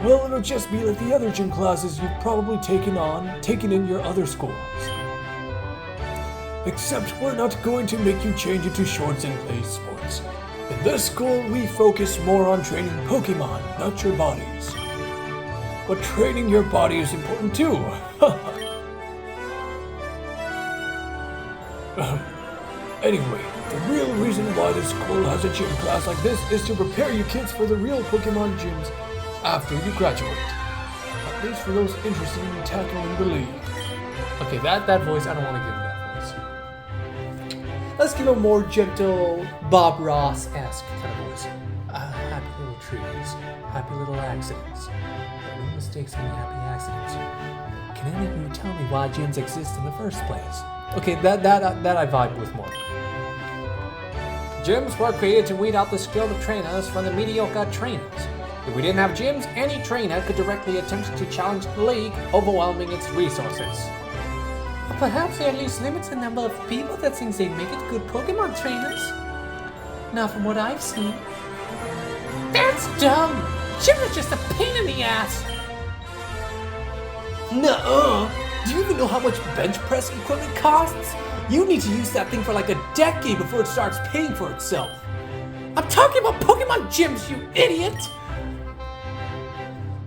Well, it'll just be like the other gym classes you've probably taken in your other schools. Except we're not going to make you change into shorts and play sports. In this school, we focus more on training Pokemon, not your bodies. But training your body is important too. Anyway, the real reason why this school has a gym class like this is to prepare you kids for the real Pokemon gyms after you graduate. At least for those interested in tackling the league. Okay, that voice, I don't want to give him that voice. Let's give a more gentle Bob Ross-esque kind of voice. Happy little trees, happy little accidents. No mistakes, only happy accidents. Can any of you tell me why gyms exist in the first place? Okay, that I vibe with more. Gyms were created to weed out the skilled trainers from the mediocre trainers. If we didn't have gyms, any trainer could directly attempt to challenge the league, overwhelming its resources. Or perhaps they at least limit the number of people that thinks they make it good Pokemon trainers. Not from what I've seen. That's dumb! Gyms are just a pain in the ass! Nuh-uh. Do you even know how much bench press equipment costs? You need to use that thing for like a decade before it starts paying for itself. I'm talking about Pokemon gyms, you idiot!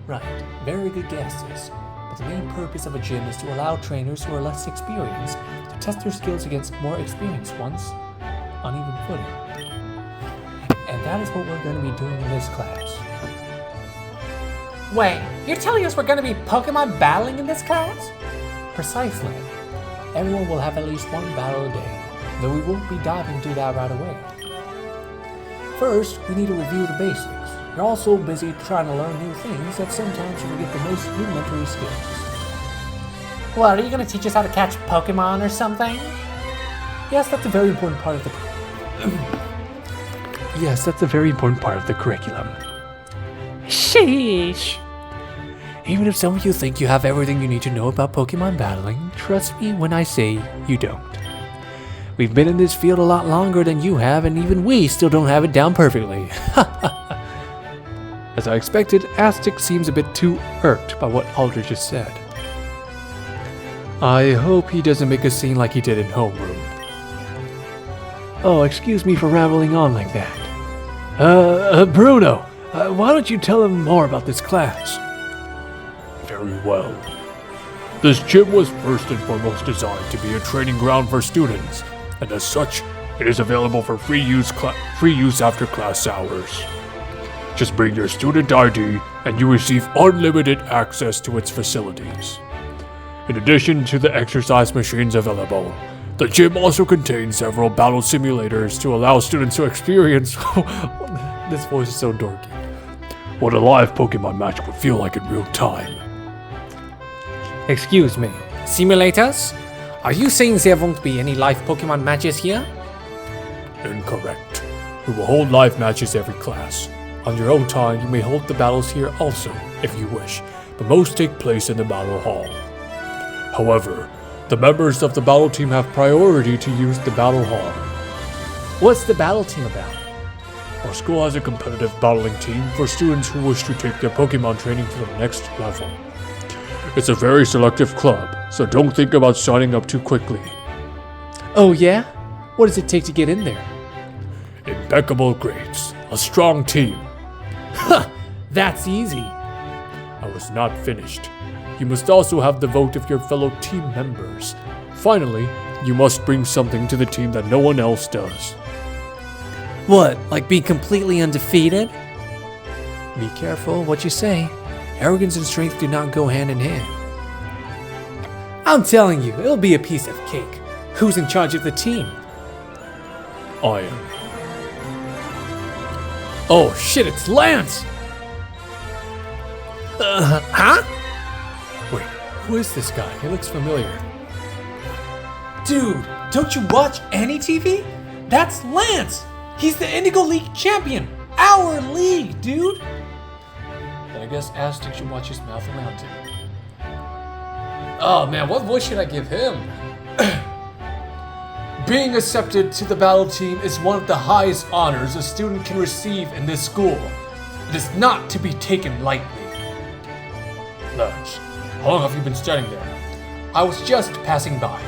Right, very good guesses. But the main purpose of a gym is to allow trainers who are less experienced to test their skills against more experienced ones on even footing. And that is what we're going to be doing in this class. Wait, you're telling us we're gonna be Pokemon battling in this class? Precisely. Everyone will have at least one battle a day, though we won't be diving into that right away. First, we need to review the basics. You're all so busy trying to learn new things that sometimes you forget the most rudimentary skills. What, are you gonna teach us how to catch Pokemon or something? Yes, that's a very important part of the curriculum. Sheesh. Even if some of you think you have everything you need to know about Pokemon battling, trust me when I say you don't. We've been in this field a lot longer than you have, and even we still don't have it down perfectly. As I expected, Aztec seems a bit too irked by what Alder just said. I hope he doesn't make a scene like he did in homeroom. Oh, excuse me for rambling on like that. Bruno, why don't you tell him more about this class? Very well. This gym was first and foremost designed to be a training ground for students, and as such, it is available for free use after class hours. Just bring your student ID, and you receive unlimited access to its facilities. In addition to the exercise machines available, the gym also contains several battle simulators to allow students to experience This voice is so dorky. what a live Pokemon match would feel like in real time. Excuse me, simulators? Are you saying there won't be any live Pokemon matches here? Incorrect. We will hold live matches every class. On your own time, you may hold the battles here also, if you wish, but most take place in the battle hall. However, the members of the battle team have priority to use the battle hall. What's the battle team about? Our school has a competitive battling team for students who wish to take their Pokemon training to the next level. It's a very selective club, so don't think about signing up too quickly. Oh yeah? What does it take to get in there? Impeccable grades, a strong team. That's easy. I was not finished. You must also have the vote of your fellow team members. Finally, you must bring something to the team that no one else does. What, like be completely undefeated? Be careful what you say. Arrogance and strength do not go hand in hand. I'm telling you, it'll be a piece of cake. Who's in charge of the team? I am. Oh shit, it's Lance! Huh? Wait, who is this guy? He looks familiar. Dude, don't you watch any TV? That's Lance! He's the Indigo League champion! Our league, dude! Then I guess Aztec should watch his mouth around him. Oh man, what voice should I give him? Being accepted to the battle team is one of the highest honors a student can receive in this school. It is not to be taken lightly. Lance, how long have you been standing there? I was just passing by.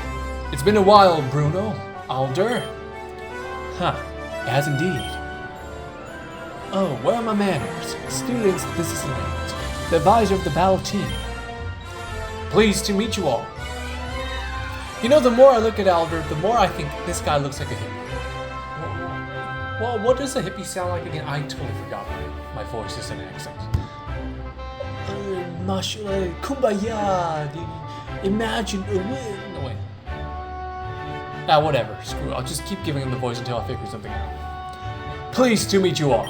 It's been a while, Bruno. Alder? Huh, as indeed. Oh, where are my manners? Students, this is Lance, the advisor of the battle team. Pleased to meet you all. You know, the more I look at Alder, the more I think this guy looks like a hippie. Well, what does a hippie sound like again? I totally forgot my voice is an accent. Kumbaya, imagine a win. No, wait. Ah, whatever. Screw it. I'll just keep giving him the voice until I figure something out. Pleased to meet you all.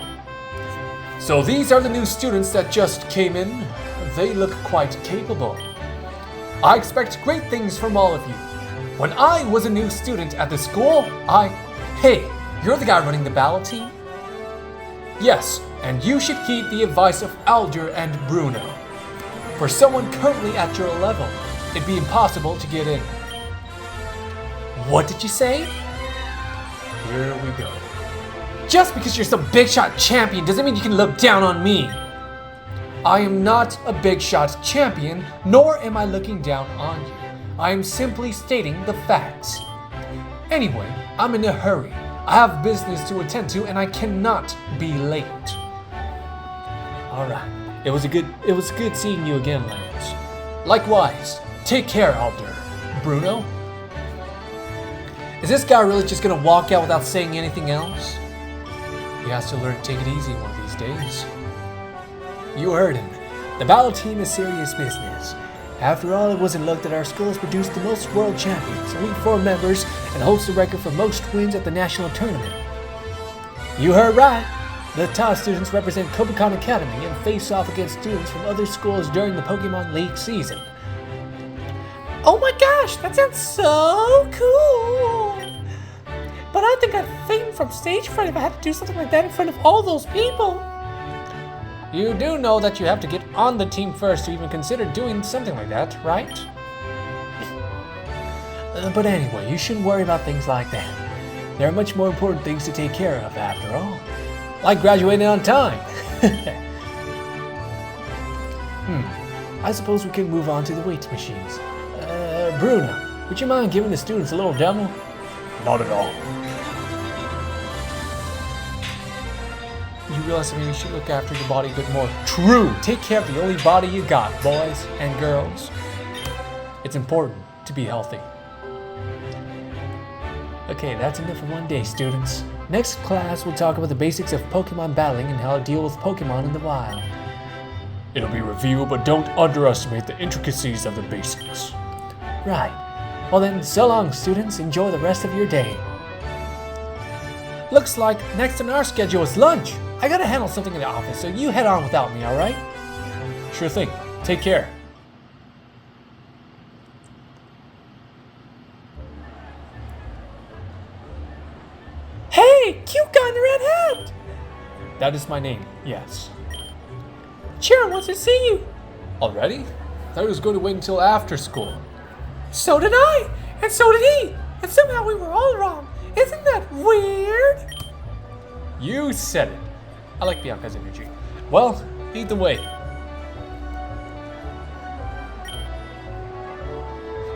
So these are the new students that just came in. They look quite capable. I expect great things from all of you. When I was a new student at the school, Hey, you're the guy running the battle team? Yes, and you should heed the advice of Alder and Bruno. For someone currently at your level, it'd be impossible to get in. What did you say? Here we go. Just because you're some big shot champion doesn't mean you can look down on me. I am not a big shot champion, nor am I looking down on you. I am simply stating the facts. Anyway, I'm in a hurry. I have business to attend to and I cannot be late. Alright. It was good seeing you again, Lance. Likewise. Take care, Alder. Bruno? Is this guy really just gonna walk out without saying anything else? He has to learn to take it easy one of these days. You heard him. The battle team is serious business. After all, it wasn't luck that our school has produced the most world champions, Elite Four members, and holds the record for most wins at the national tournament. You heard right. The top students represent Kobukan Academy and face off against students from other schools during the Pokemon League season. Oh my gosh, that sounds so cool! But I think I'd faint from stage fright if I had to do something like that in front of all those people. You do know that you have to get on the team first to even consider doing something like that, right? But anyway, you shouldn't worry about things like that. There are much more important things to take care of after all. Like graduating on time. I suppose we can move on to the weight machines. Bruno, would you mind giving the students a little demo? Not at all. You realize maybe you should look after your body a bit more. True! Take care of the only body you got, boys and girls. It's important to be healthy. Okay, that's enough for one day, students. Next class, we'll talk about the basics of Pokemon battling and how to deal with Pokemon in the wild. It'll be reviewed, but don't underestimate the intricacies of the basics. Right. Well then, so long, students. Enjoy the rest of your day. Looks like next on our schedule is lunch. I gotta handle something in the office, so you head on without me, alright? Sure thing. Take care. Hey, cute guy in the red hat! That is my name, yes. Sharon wants to see you. Already? I thought he was going to wait until after school. So did I, and so did he, and somehow we were all wrong. Isn't that weird? You said it. I like Bianca's energy. Well, lead the way.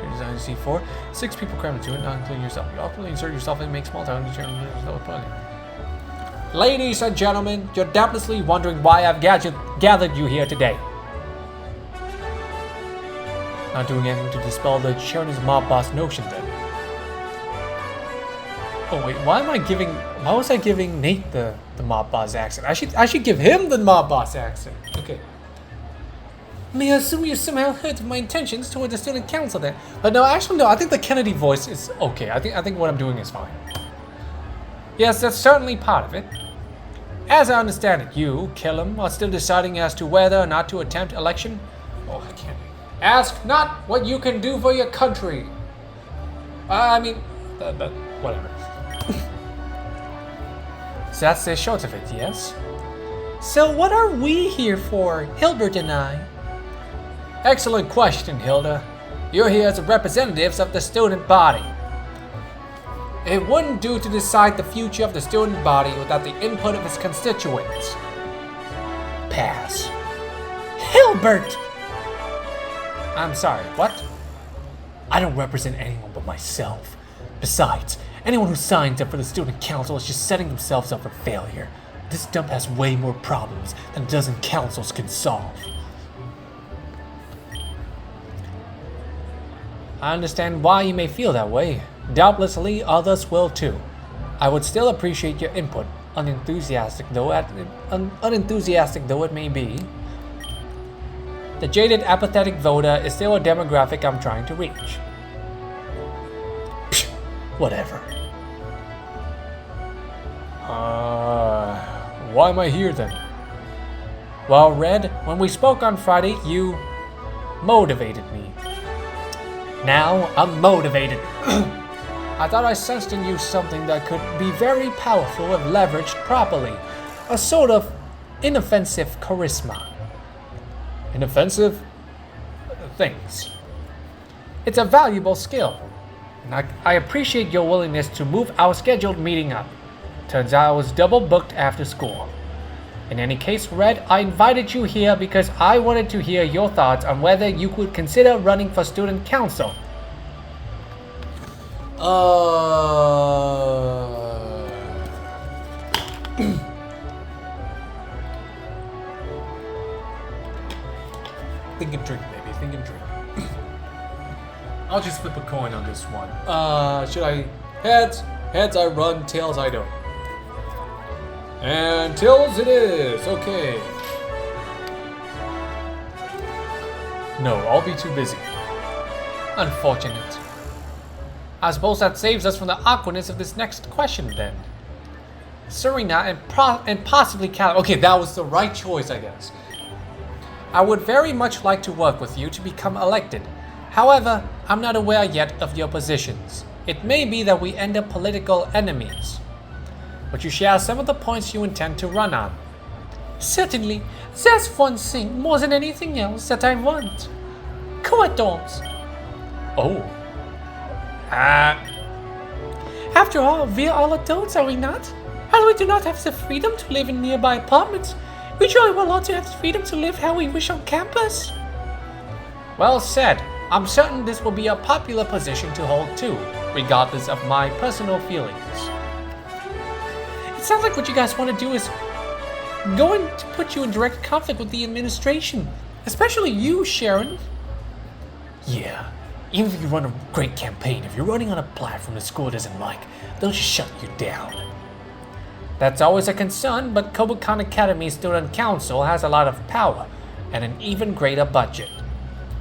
Here's C4. 6 people crammed into it, not including yourself. You awkwardly insert yourself and make small talk. Ladies and gentlemen, you're doubtlessly wondering why I've gathered you here today. Not doing anything to dispel the Sharon's mob boss notion then. Oh wait, why was I giving Nate the mob boss accent? I should give him the mob boss accent. Okay. May I assume you somehow heard of my intentions toward the student council then? But no, actually no, I think the Kennedy voice is okay. I think what I'm doing is fine. Yes, that's certainly part of it. As I understand it, you, Killam, are still deciding as to whether or not to attempt election. Oh, I can't. Ask not what you can do for your country. Whatever. So that's the short of it, yes? So what are we here for, Hilbert and I? Excellent question, Hilda. You're here as representatives of the student body. It wouldn't do to decide the future of the student body without the input of its constituents. Pass. Hilbert! I'm sorry, what? I don't represent anyone but myself. Besides, anyone who signs up for the student council is just setting themselves up for failure. This dump has way more problems than a dozen councils can solve. I understand why you may feel that way. Doubtlessly, others will too. I would still appreciate your input, unenthusiastic though it may be. The jaded, apathetic voter is still a demographic I'm trying to reach. Psh, whatever. Why am I here then? Well, Red, when we spoke on Friday, you motivated me. Now I'm motivated. I thought I sensed in you something that could be very powerful if leveraged properly. A sort of inoffensive charisma. Inoffensive? Things. It's a valuable skill. And I appreciate your willingness to move our scheduled meeting up. Turns out I was double booked after school. In any case, Red, I invited you here because I wanted to hear your thoughts on whether you could consider running for student council. Think and drink, baby. Think and drink. I'll just flip a coin on this one. Should I... Heads? Heads I run, tails I don't. And tails it is. Okay. No, I'll be too busy. Unfortunate. I suppose that saves us from the awkwardness of this next question then. Serena and possibly Cal. Okay, that was the right choice, I guess. I would very much like to work with you to become elected. However, I'm not aware yet of your positions. It may be that we end up political enemies. But you share some of the points you intend to run on. Certainly, there's one thing more than anything else that I want. Corridors. Oh. After all, we're all adults, are we not? And we do not have the freedom to live in nearby apartments. We surely will also have the freedom to live how we wish on campus. Well said. I'm certain this will be a popular position to hold too, regardless of my personal feelings. It sounds like what you guys want to do is going to put you in direct conflict with the administration. Especially you, Sharon. Yeah. Even if you run a great campaign, if you're running on a platform the school doesn't like, they'll just shut you down. That's always a concern, but Kobukan Academy Student Council has a lot of power and an even greater budget.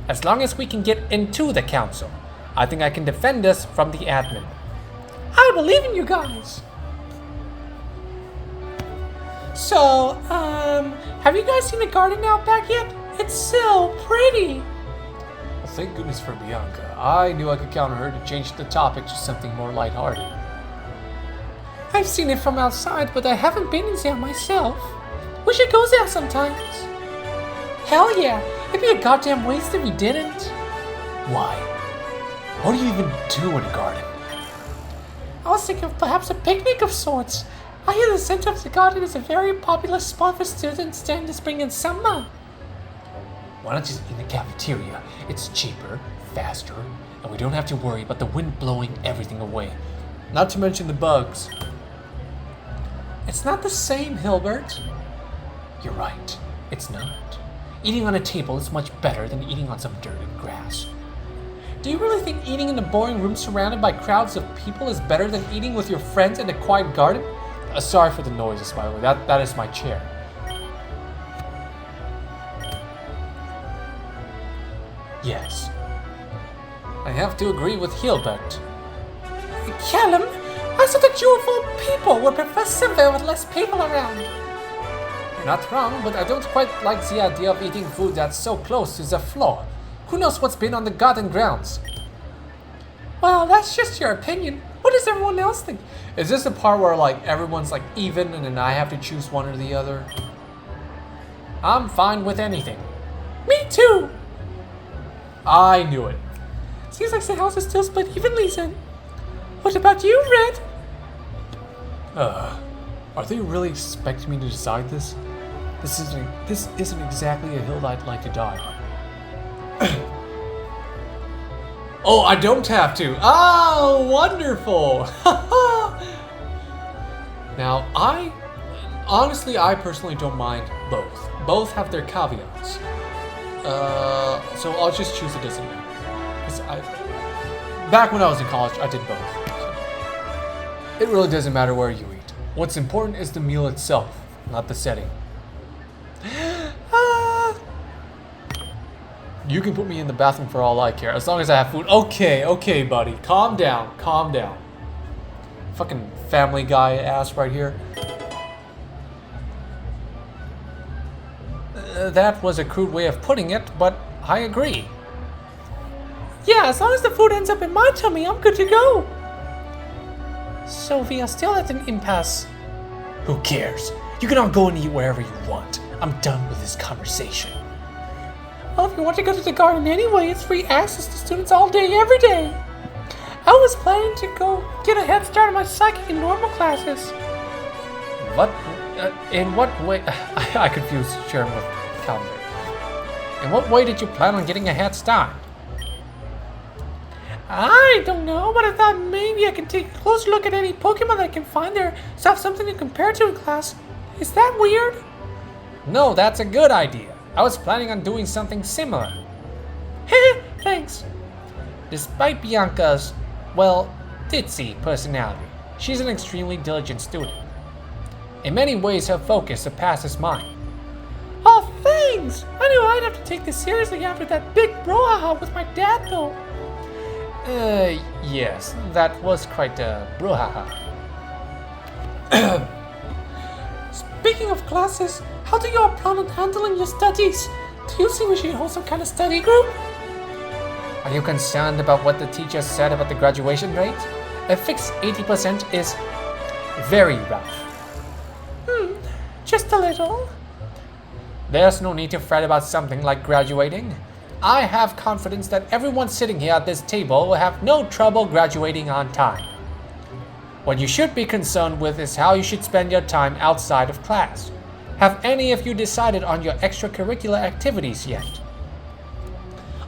As long as we can get into the council, I think I can defend us from the admin. I believe in you guys. So, have you guys seen the garden out back yet? It's so pretty. Well, thank goodness for Bianca. I knew I could count on her to change the topic to something more lighthearted. I've seen it from outside, but I haven't been in there myself. We should go there sometimes. Hell yeah, it'd be a goddamn waste if we didn't. Why? What do you even do in a garden? I was thinking of perhaps a picnic of sorts. I hear the center of the garden is a very popular spot for students during the spring and summer. Why not just eat in the cafeteria? It's cheaper, faster, and we don't have to worry about the wind blowing everything away. Not to mention the bugs. It's not the same, Hilbert. You're right. It's not. Eating on a table is much better than eating on some dirt and grass. Do you really think eating in a boring room surrounded by crowds of people is better than eating with your friends in a quiet garden? Sorry for the noises, by the way. That is my chair. Yes. I have to agree with Hilbert. Callum, I thought that you of all people would prefer somewhere with less people around. You're not wrong, but I don't quite like the idea of eating food that's so close to the floor. Who knows what's been on the garden grounds? Well, that's just your opinion. What does everyone else think? Is this the part where like everyone's like even and then I have to choose one or the other? I'm fine with anything. Me too. I knew it. Seems like the house is still split evenly then. What about you, Red? Are they really expecting me to decide this? This isn't exactly a hill I'd like to die on. Oh, I don't have to. Oh, wonderful. Now, I personally don't mind both. Both have their caveats. So I'll just choose it doesn't matter. 'Cause back when I was in college, I did both. So. It really doesn't matter where you eat. What's important is the meal itself, not the setting. You can put me in the bathroom for all I care, as long as I have food. Okay, buddy. Calm down. Fucking Family Guy ass right here. That was a crude way of putting it, but I agree. Yeah, as long as the food ends up in my tummy, I'm good to go. So we are still at an impasse. Who cares? You can all go and eat wherever you want. I'm done with this conversation. Well, if you want to go to the garden anyway, it's free access to students all day, every day. I was planning to go get a head start on my psychic and normal classes. What? In what way? I confused Sharon with calendar. In what way did you plan on getting a head start? I don't know, but I thought maybe I can take a close look at any Pokemon that I can find there, so I have something to compare to in class. Is that weird? No, that's a good idea. I was planning on doing something similar. Thanks. Despite Bianca's, well, ditzy personality, she's an extremely diligent student. In many ways, her focus surpasses mine. Oh, thanks! I knew I'd have to take this seriously after that big brouhaha with my dad, though. Yes, that was quite a brouhaha. Speaking of classes, how do you all plan on handling your studies? Do you think we should hold some kind of study group? Are you concerned about what the teacher said about the graduation rate? A fixed 80% is very rough. Just a little. There's no need to fret about something like graduating. I have confidence that everyone sitting here at this table will have no trouble graduating on time. What you should be concerned with is how you should spend your time outside of class. Have any of you decided on your extracurricular activities yet?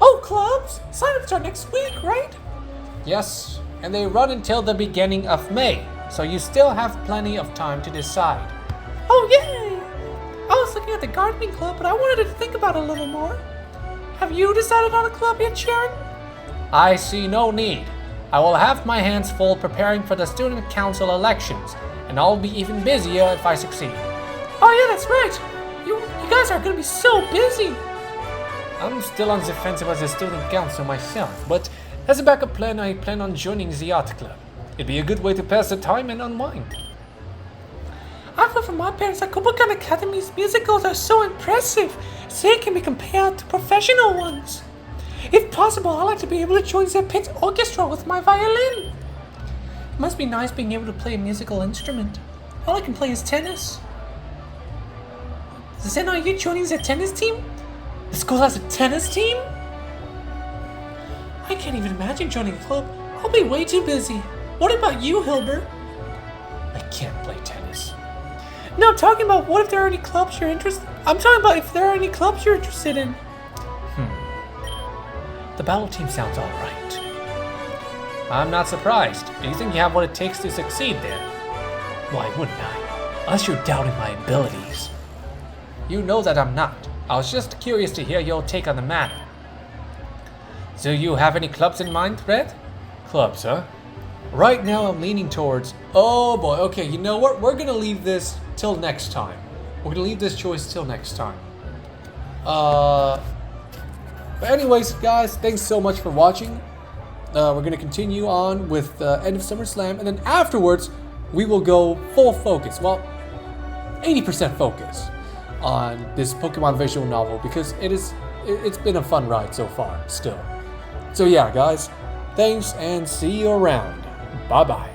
Oh, clubs! Sign-ups are next week, right? Yes, and they run until the beginning of May, so you still have plenty of time to decide. Oh, yay! I was looking at the gardening club, but I wanted to think about it a little more. Have you decided on a club yet, Sharon? I see no need. I will have my hands full preparing for the student council elections, and I'll be even busier if I succeed. Oh yeah, that's right. You guys are gonna be so busy. I'm still on the fence about the student council myself, but as a backup plan, I plan on joining the art club. It'd be a good way to pass the time and unwind. I've heard from my parents that Kobukan Academy's musicals are so impressive, they can be compared to professional ones. If possible, I'd like to be able to join their pit orchestra with my violin. It must be nice being able to play a musical instrument. All I can play is tennis. Zen, are you joining the tennis team? The school has a tennis team? I can't even imagine joining a club. I'll be way too busy. What about you, Hilbert? I can't play tennis. No, I'm talking about what if there are any clubs you're interested. I'm talking about if there are any clubs you're interested in. The battle team sounds alright. I'm not surprised. Do you think you have what it takes to succeed there? Why wouldn't I? Unless you're doubting my abilities. You know that I'm not. I was just curious to hear your take on the matter. Do you have any clubs in mind, Red? Clubs, huh? Right now I'm leaning towards... Oh boy, okay, you know what? We're gonna leave this till next time. We're gonna leave this choice till next time. But anyways, guys, thanks so much for watching. We're gonna continue on with End of SummerSlam, and then afterwards, we will go full focus. Well, 80% focus on this Pokemon visual novel because it's been a fun ride so far, still. So yeah, guys, thanks and see you around. Bye-bye.